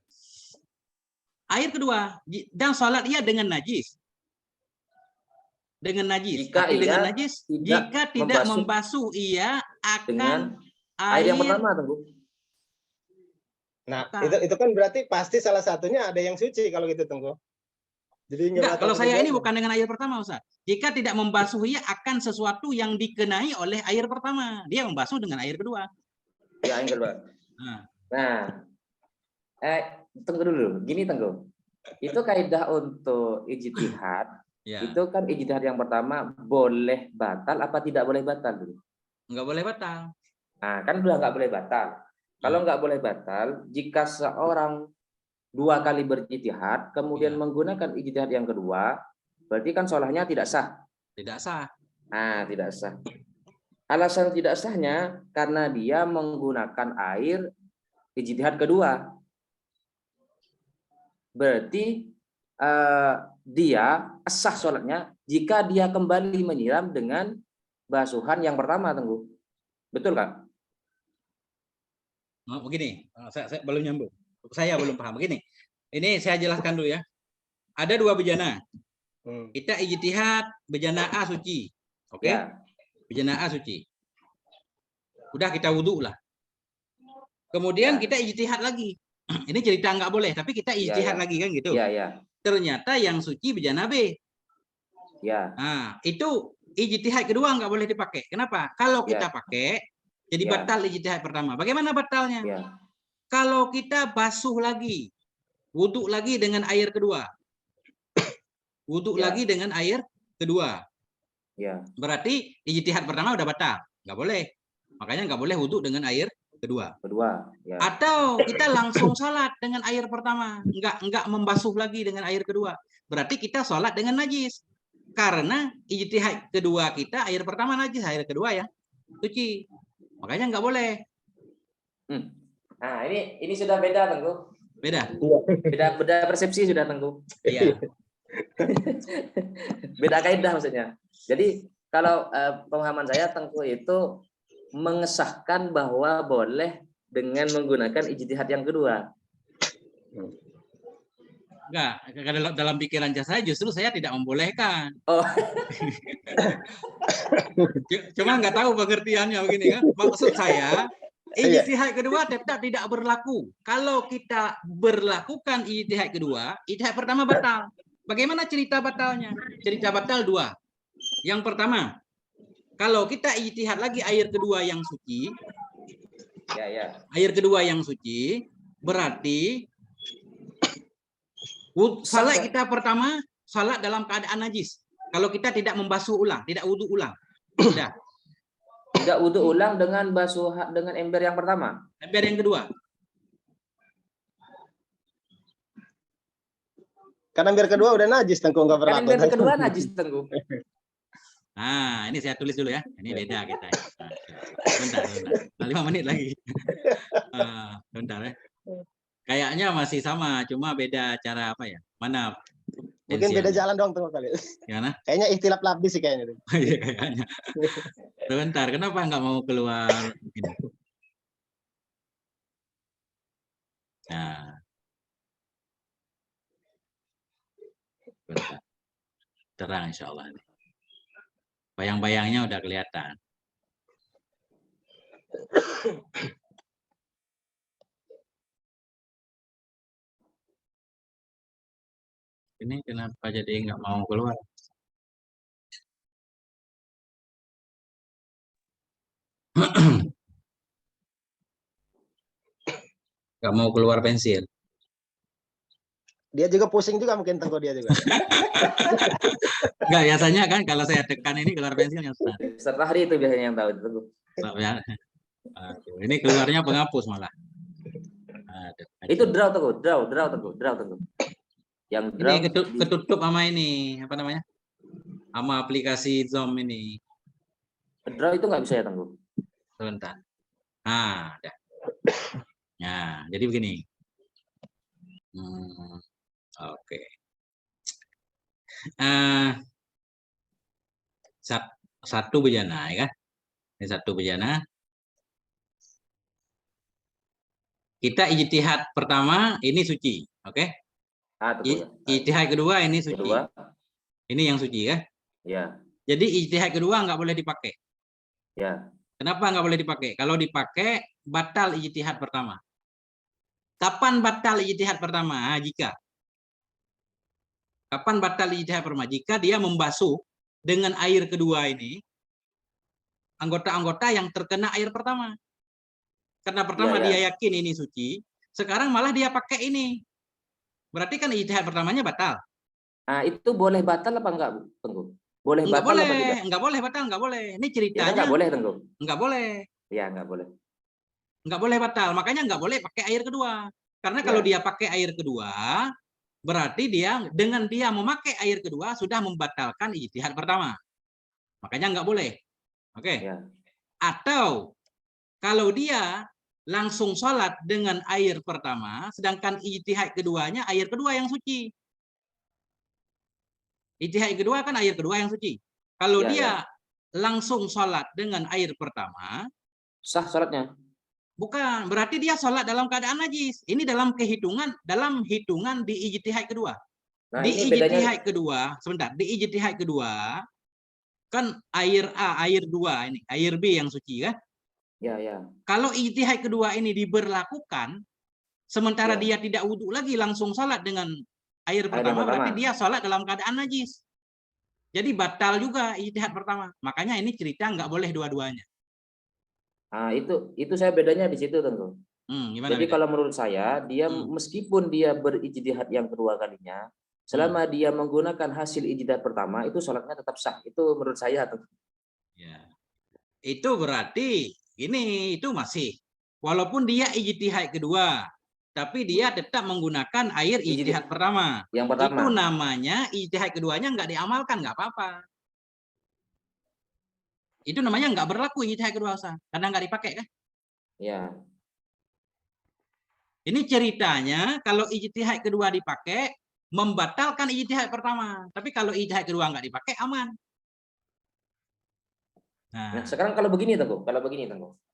Air kedua, dan sholat ia dengan najis. Dengan najis. Jika Arti dengan ia najis, tidak jika tidak membasuh membasuh ia dengan akan air yang pertama, Tengku. Nah, Bukan. itu kan berarti pasti salah satunya ada yang suci kalau gitu, Tengku. Jadi Enggak, kalau saya ini kemudian- bukan dengan air pertama, Ustaz. Jika tidak membasuh ia akan sesuatu yang dikenai oleh air pertama. Dia membasuh dengan air kedua. Ya, yang kedua. Nah, tunggu dulu. Gini, Tengku. Itu kaidah untuk ijtihad. Ya, Itu kan ijtihad yang pertama boleh batal apa tidak boleh batal dulu. nggak boleh batal. Nah, kan udah nggak boleh batal. Kalau nggak boleh batal, jika seorang 2 kali berijtihad, kemudian Ya. menggunakan ijtihad yang kedua, berarti kan sholahnya tidak sah. Tidak sah. Nah, tidak sah. Alasan tidak sahnya karena dia menggunakan air ijtihad kedua. Berarti dia sah sholatnya jika dia kembali menyiram dengan basuhan yang pertama, Tengku. Betul kan? Oh, begini, saya belum nyambung. Saya belum paham. Begini, ini saya jelaskan dulu ya. Ada 2 bejana. Kita ijtihad bejana A suci. Oke? Ya. Bejana A suci. Udah kita wudhu lah. Kemudian Ya. kita ijtihad lagi. Ini cerita nggak boleh, tapi kita ijtihad ya. lagi kan gitu. Ya, ya. Ternyata yang suci bejana B. Ya. Nah, itu ijtihad kedua nggak boleh dipakai. Kenapa? Kalau kita pakai, jadi Ya. batal ijtihad pertama. Bagaimana batalnya? Ya. Kalau kita basuh lagi, wudhu lagi dengan air kedua. Wudhu Ya. lagi dengan air kedua. Ya. Berarti ijtihad pertama udah batal. Nggak boleh. Makanya nggak boleh wudhu dengan air kedua. Kedua. Ya. Atau kita langsung sholat dengan air pertama. Nggak membasuh lagi dengan air kedua. Berarti kita sholat dengan najis. Karena ijtihad kedua kita, air pertama najis, air kedua ya suci. Makanya nggak boleh. Nah, ini sudah beda, Tengku. Beda. Beda persepsi sudah, Tengku. Iya. Beda kaidah maksudnya. Jadi kalau pemahaman saya, Tengku itu mengesahkan bahwa boleh dengan menggunakan ijtihad yang kedua. Enggak, dalam pikiran saya justru saya tidak membolehkan. Oh. Cuma nggak tahu pengertiannya begini kan. Maksud saya, ijtihad kedua tetap tidak berlaku. Kalau kita berlakukan ijtihad kedua, ijtihad pertama batal. Bagaimana cerita batalnya? Cerita batal 2. Yang pertama, kalau kita ijtihad lagi air kedua yang suci, Ya. air kedua yang suci, berarti salat kita pertama, salat dalam keadaan najis. Kalau kita tidak membasuh ulang, tidak wudhu ulang. Sudah. Tidak wudhu ulang dengan basuh dengan ember yang pertama. Ember yang kedua. Karena ember kedua udah najis, Tengku, nggak berlaku. Kan ember kedua najis, Tengku. Nah, ini saya tulis dulu ya. Ini beda kita. Bentar. 5 menit lagi. Bentar ya. Kayaknya masih sama, cuma beda cara apa ya? Mana? Mungkin beda jalan dong, Tengku, kali. Gimana? Kayaknya ikhtilaf lapis sih kayaknya. Iya, kayaknya. Sebentar, kenapa nggak mau keluar ini? Nah. Bentar. Terang insya Allah. Bayang-bayangnya udah kelihatan. Ini kenapa jadi nggak mau keluar? Nggak mau keluar pensil. Dia juga pusing juga mungkin Tengku dia juga. Enggak, biasanya kan kalau saya tekan ini keluar pensilnya, Ustaz. Ustaz Fahri itu biasanya yang tahu itu. Ya. Aduh, ini keluarnya penghapus malah. Aduh, Itu draw Teguh. Yang draw ini ketutup sama ini apa namanya? Sama aplikasi Zoom ini. draw itu nggak bisa ya Teguh. Sebentar. Nah, ada. Nah, jadi begini. Oke. Satu bejana, ya kan? Ini satu bejana. Kita ijtihad pertama ini suci, oke? Teguh, ya. Ijtihad kedua ini suci. Kedua, Ini yang suci, ya? ya, Jadi ijtihad kedua nggak boleh dipakai. ya. Kenapa nggak boleh dipakai? Kalau dipakai batal ijtihad pertama. Kapan batal ijtihad pertama? Kapan batal ijtihad pertama? Jika dia membasuh dengan air kedua ini anggota-anggota yang terkena air pertama. Karena pertama Ya, ya. dia yakin ini suci, sekarang malah dia pakai ini. Berarti kan ijtihad pertamanya batal. Nah, itu boleh batal apa enggak, Teguh? Boleh Enggak batal boleh, apa tidak? enggak boleh batal, enggak boleh. Ini Ya, kan ceritanya enggak boleh, Teguh. enggak boleh. Ya, enggak boleh. Enggak boleh batal. Makanya enggak boleh pakai air kedua. Karena kalau Ya. dia pakai air kedua, berarti dia dengan dia memakai air kedua sudah membatalkan ijtihad pertama. Makanya enggak boleh. Oke. Ya. Atau kalau dia langsung sholat dengan air pertama, sedangkan ijtihad keduanya air kedua yang suci. Ijtihad kedua kan air kedua yang suci. Kalau Ya, dia ya. langsung sholat dengan air pertama, Sah sholatnya. bukan, berarti dia sholat dalam keadaan najis. Ini dalam hitungan di ijtihad kedua. Nah, Di ini bedanya. ijtihad kedua, sebentar, di ijtihad kedua kan air A, air 2 ini, air B yang suci kan? Ya, ya. Kalau ijtihad kedua ini diberlakukan, sementara Ya. dia tidak wudhu lagi langsung sholat dengan air yang pertama, pertama. berarti dia sholat dalam keadaan najis. Jadi batal juga ijtihad pertama. Makanya ini cerita nggak boleh dua-duanya. Nah, itu saya bedanya di situ, Teguh. Gimana Jadi beda? kalau menurut saya, dia meskipun dia berijtihad yang kedua kalinya, selama dia menggunakan hasil ijtihad pertama, itu sholatnya tetap sah. Itu menurut saya, Teguh. Ya. Itu berarti itu masih walaupun dia ijtihad kedua, tapi dia tetap menggunakan air ijtihad pertama. Yang pertama. Itu namanya ijtihad keduanya nggak diamalkan, nggak apa-apa. Itu namanya nggak berlaku ijtihad kedua, karena nggak dipakai kan? Ya. Ini ceritanya kalau ijtihad kedua dipakai membatalkan ijtihad pertama. Tapi kalau ijtihad kedua nggak dipakai aman. Nah, sekarang kalau begini, Teguh.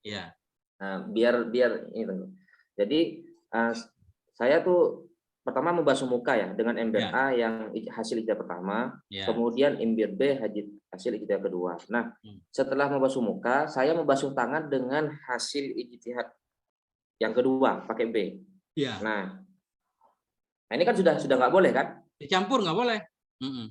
Ya. Nah, biar ini, Teguh. Jadi saya tuh pertama membasuh muka ya dengan ember A yang hasil ijtihad pertama, kemudian ember B hasil ijtihad kedua. Nah, setelah membasuh muka, saya membasuh tangan dengan hasil ijtihad yang kedua pakai B. Ya. Nah, ini kan sudah nggak boleh kan? Dicampur nggak boleh.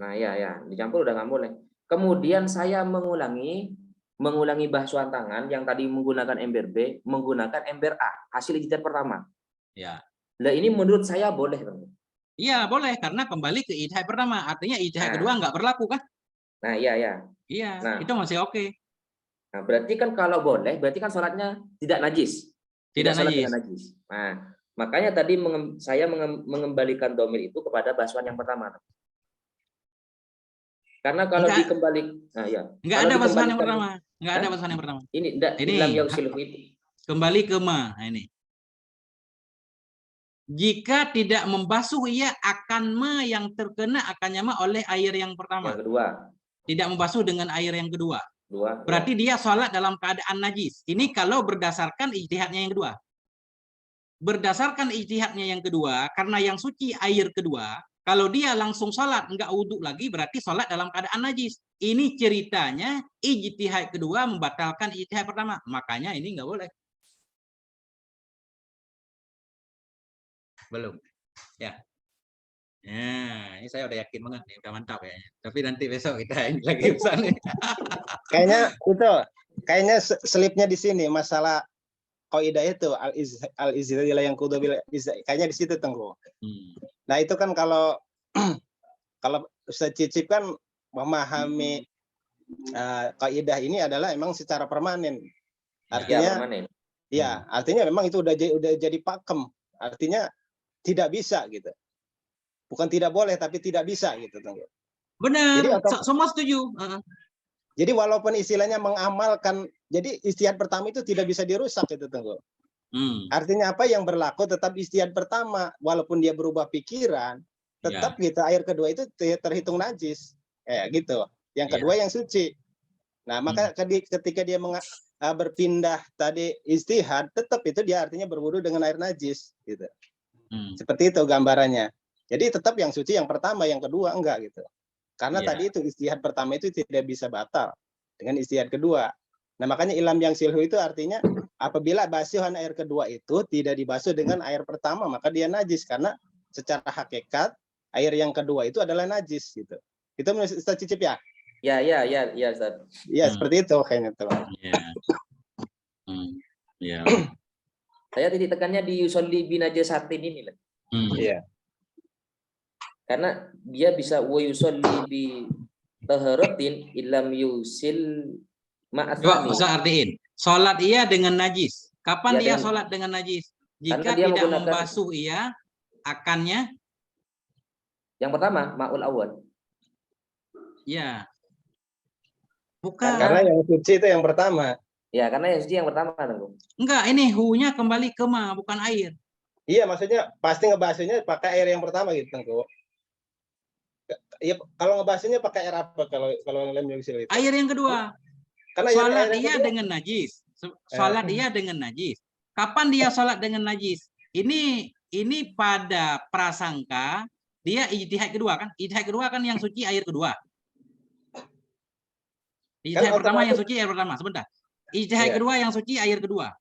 Nah, ya, dicampur udah nggak boleh. Kemudian saya mengulangi basuhan tangan yang tadi menggunakan ember B, menggunakan ember A hasil ijtihad pertama. Ya. Nah, ini menurut saya boleh, Bang. Iya, boleh karena kembali ke ijtihad pertama. Artinya ijtihad kedua nggak berlaku kan? Nah, iya. Iya, Nah, itu masih oke. Nah, berarti kan kalau boleh, berarti kan sholatnya tidak najis. Tidak sholat najis. tidak najis. Nah, makanya tadi saya mengembalikan domir itu kepada basuhan yang pertama. Karena kalau dikembali, nah ya. Enggak ada basuhan yang pertama. Enggak ada basuhan yang pertama. Ini enggak dalam yang siluh itu. Kembali ke ma ini. Jika tidak membasuh ia akan yang terkena akannya oleh air yang pertama. Yang kedua. Tidak membasuh dengan air yang kedua. Dua. Berarti dia sholat dalam keadaan najis. Ini kalau berdasarkan ijtihadnya yang kedua. Berdasarkan ijtihadnya yang kedua, karena yang suci air kedua, kalau dia langsung sholat enggak wudhu lagi, berarti sholat dalam keadaan najis. Ini ceritanya ijtihad kedua membatalkan ijtihad pertama. Makanya ini enggak boleh. Belum. Ya. Nah, ini saya udah yakin banget nih, udah mantap ya. Tapi nanti besok kita ini lagi pesan nih. Kayaknya selipnya di sini masalah kaidah itu al-izzilah yang kudu bil kayaknya di situ Tengku. Nah, itu kan kalau kalau Ustaz Cicip kan memahami kaidah ini adalah emang secara permanen. Artinya permanen. ya, artinya memang itu udah jadi pakem. Artinya tidak bisa gitu. Bukan tidak boleh tapi tidak bisa gitu, Tengku. Benar, Jadi semua setuju. Jadi walaupun istilahnya mengamalkan, jadi ijtihad pertama itu tidak bisa dirusak itu, Tengku. Artinya apa yang berlaku tetap ijtihad pertama, walaupun dia berubah pikiran, tetap gitu air kedua itu terhitung najis. Gitu. Yang kedua yang suci. Nah, maka ketika dia berpindah tadi ijtihad, tetap itu dia artinya berwudu dengan air najis gitu. Seperti itu gambarannya. Jadi tetap yang suci yang pertama, yang kedua enggak gitu. Karena tadi itu ijtihad pertama itu tidak bisa batal dengan ijtihad kedua. Nah, makanya ilam yang silhu itu artinya apabila basuhan air kedua itu tidak dibasuh dengan air pertama, maka dia najis karena secara hakikat air yang kedua itu adalah najis gitu. Itu menurut Ustaz Cicip ya? Ya, Ustaz. Iya, seperti itu kayaknya tuh. Saya titik tekannya di yusolli binajasatin ini lah. Iya. Karena dia bisa wa yusolli bi taharatin illam yusil ma'athani. Coba bisa artiin. Sholat ia dengan najis. Kapan Ya, dia dengan- sholat dengan najis? Jika Karena dia tidak menggunakan- membasuh ia akannya, Yang pertama, ma'ul awal. ya. Bukan. Karena yang suci itu yang pertama. Ya, karena yang suci yang pertama, Tengku. Enggak, ini hu-nya kembali ke ma, bukan air. Iya, maksudnya pasti ngebasuhnya pakai air yang pertama gitu, Tengku. Iya, kalau ngebasuhnya pakai air apa kalau lem yang silih itu? Air yang kedua. Karena Sholat air yang ia kedua- dengan najis. Sholat ia dengan najis. Kapan dia sholat dengan najis? Ini pada prasangka dia ijtihad kedua kan? Ijtihad kedua kan yang suci air kedua. Ijtihad pertama yang suci air pertama. Sebentar. Ijtihad kedua yang suci air kedua.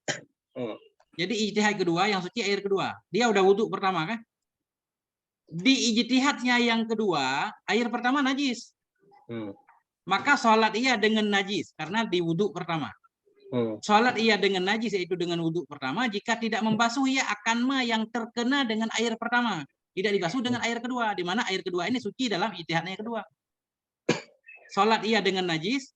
Jadi ijtihad kedua yang suci air kedua. Dia udah wudhu pertama kan? Di ijtihadnya yang kedua, air pertama najis. Maka sholat ia dengan najis karena di wudhu pertama. Sholat ia dengan najis yaitu dengan wudhu pertama jika tidak membasuh ia akan ma yang terkena dengan air pertama. Tidak dibasuh dengan air kedua, di mana air kedua ini suci dalam ijtihadnya kedua. Sholat ia dengan najis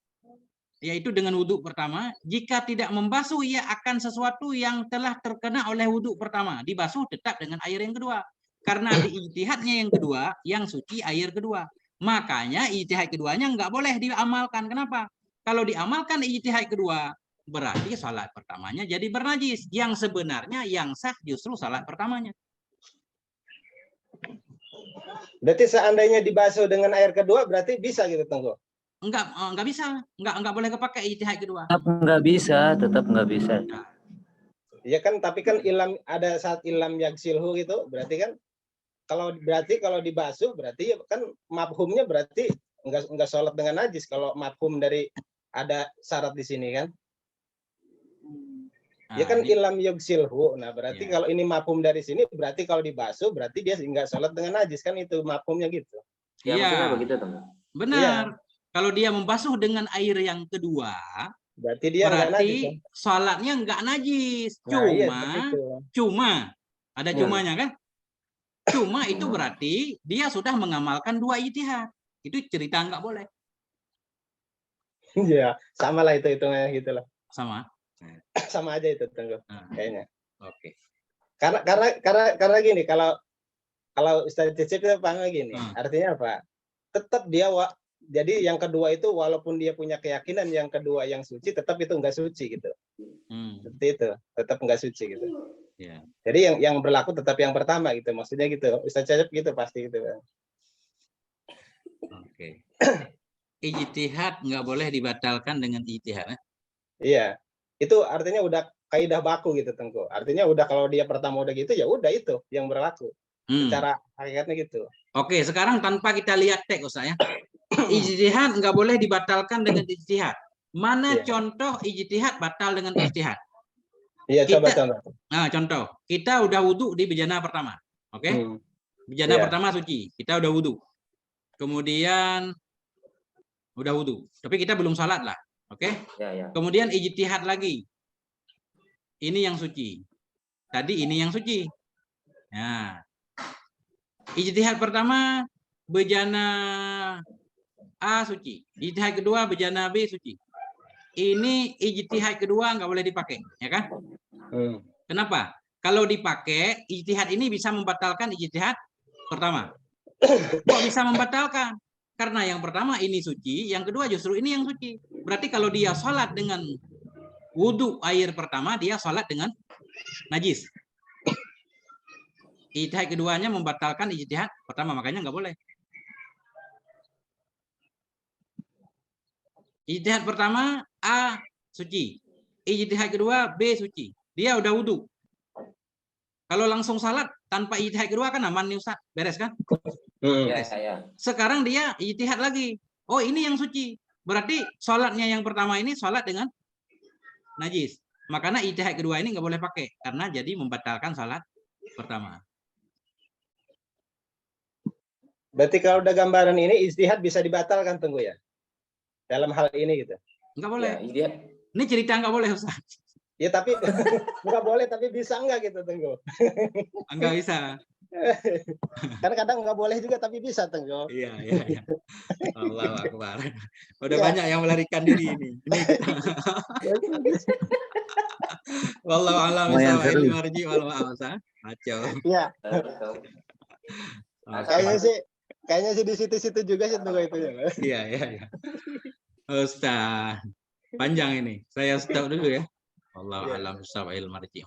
yaitu dengan wudhu pertama jika tidak membasuh ia akan sesuatu yang telah terkena oleh wudhu pertama, dibasuh tetap dengan air yang kedua. Karena di ijtihadnya yang kedua, yang suci air kedua. Makanya ijtihad keduanya nggak boleh diamalkan. Kenapa? Kalau diamalkan ijtihad kedua, berarti salat pertamanya jadi bernajis. Yang sebenarnya yang sah justru salat pertamanya. Berarti seandainya dibasuh dengan air kedua, berarti bisa gitu, Tengku? Enggak bisa. Enggak boleh kepakai ijtihad kedua. Tetap nggak bisa. Iya kan, tapi kan ada saat ilam yaksilhu gitu, berarti kan kalau dibasuh berarti kan mafhumnya berarti enggak sholat dengan najis kalau mafhum dari ada syarat di sini kan. Ya kan ilam yaksilhu. Nah, berarti kalau ini mafhum dari sini berarti kalau dibasuh berarti dia enggak sholat dengan najis kan, itu mafhumnya gitu. Ya, Iya. maksudnya begitu, Tengku. Benar. Iya. Kalau dia membasuh dengan air yang kedua, berarti dia enggak najis. berarti sholatnya enggak najis. Nah, iya, seperti itu. Cuma ada cumanya kan? Cuma itu berarti dia sudah mengamalkan dua ijtihad. Itu cerita enggak boleh. Iya, sama lah itu hitungannya gitu lah. Sama. Sama aja itu, Tengku. Kayaknya. Oke. Karena gini, kalau Ustaz Cicip itu paham gini, artinya apa? Tetap dia jadi yang kedua itu walaupun dia punya keyakinan yang kedua yang suci, tetap itu enggak suci gitu. Seperti itu, tetap enggak suci gitu. Ya. Jadi yang berlaku tetap yang pertama gitu, maksudnya gitu. Ustaz Cicip gitu pasti gitu. Oke. Ijtihad nggak boleh dibatalkan dengan ijtihad. Iya. Itu artinya udah kaidah baku gitu, Tengku. Artinya udah kalau dia pertama udah gitu ya udah itu yang berlaku. Secara hakikatnya gitu. Oke, sekarang tanpa kita lihat teks Ustaz ya. Ijtihad nggak boleh dibatalkan dengan ijtihad. Mana contoh ijtihad batal dengan ijtihad? Iya, coba contoh. Nah, contoh. Kita udah wudhu di bejana pertama. Oke? Bejana pertama suci. Kita udah wudhu. Kemudian udah wudhu. Tapi kita belum sholat lah. Oke? Ya. Kemudian ijtihad lagi. ini yang suci. Tadi ini yang suci. Nah, ijtihad pertama bejana A suci. Ijtihad kedua bejana B suci. Ini ijtihad kedua nggak boleh dipakai, ya kan? Kenapa? Kalau dipakai, ijtihad ini bisa membatalkan ijtihad pertama. Kok bisa membatalkan? Karena yang pertama ini suci, yang kedua justru ini yang suci. Berarti kalau dia sholat dengan wudhu air pertama, dia sholat dengan najis. Ijtihad keduanya membatalkan ijtihad pertama, makanya nggak boleh. Ijtihad pertama A suci, ijtihad kedua B suci. Dia udah wudhu. Kalau langsung salat tanpa ijtihad kedua kan aman nih Ustaz, beres kan? Ya, saya. Sekarang dia ijtihad lagi. Oh ini yang suci. Berarti sholatnya yang pertama ini sholat dengan najis. Makanya ijtihad kedua ini nggak boleh pakai karena jadi membatalkan sholat pertama. Berarti kalau udah gambaran ini ijtihad bisa dibatalkan Tengku ya? Dalam hal ini gitu. Nggak boleh. Ya, ijtihad. Ini cerita nggak boleh Ustaz. Ya tapi nggak boleh tapi bisa nggak gitu Tengku? Nggak bisa. Karena kadang nggak boleh juga tapi bisa Tengku. Iya. Allahu Akbar. Udah Ya. banyak yang melarikan diri ini. Wallahu a'lam Lumayan bishawab. seru. Marji wal ma'asa. Maco. Iya. Kayaknya sih di situ-situ juga sih Tengku itu ya. Iya. Ustaz. Panjang ini. Saya stop dulu ya. Wallahu a'lam bishawab. Marji.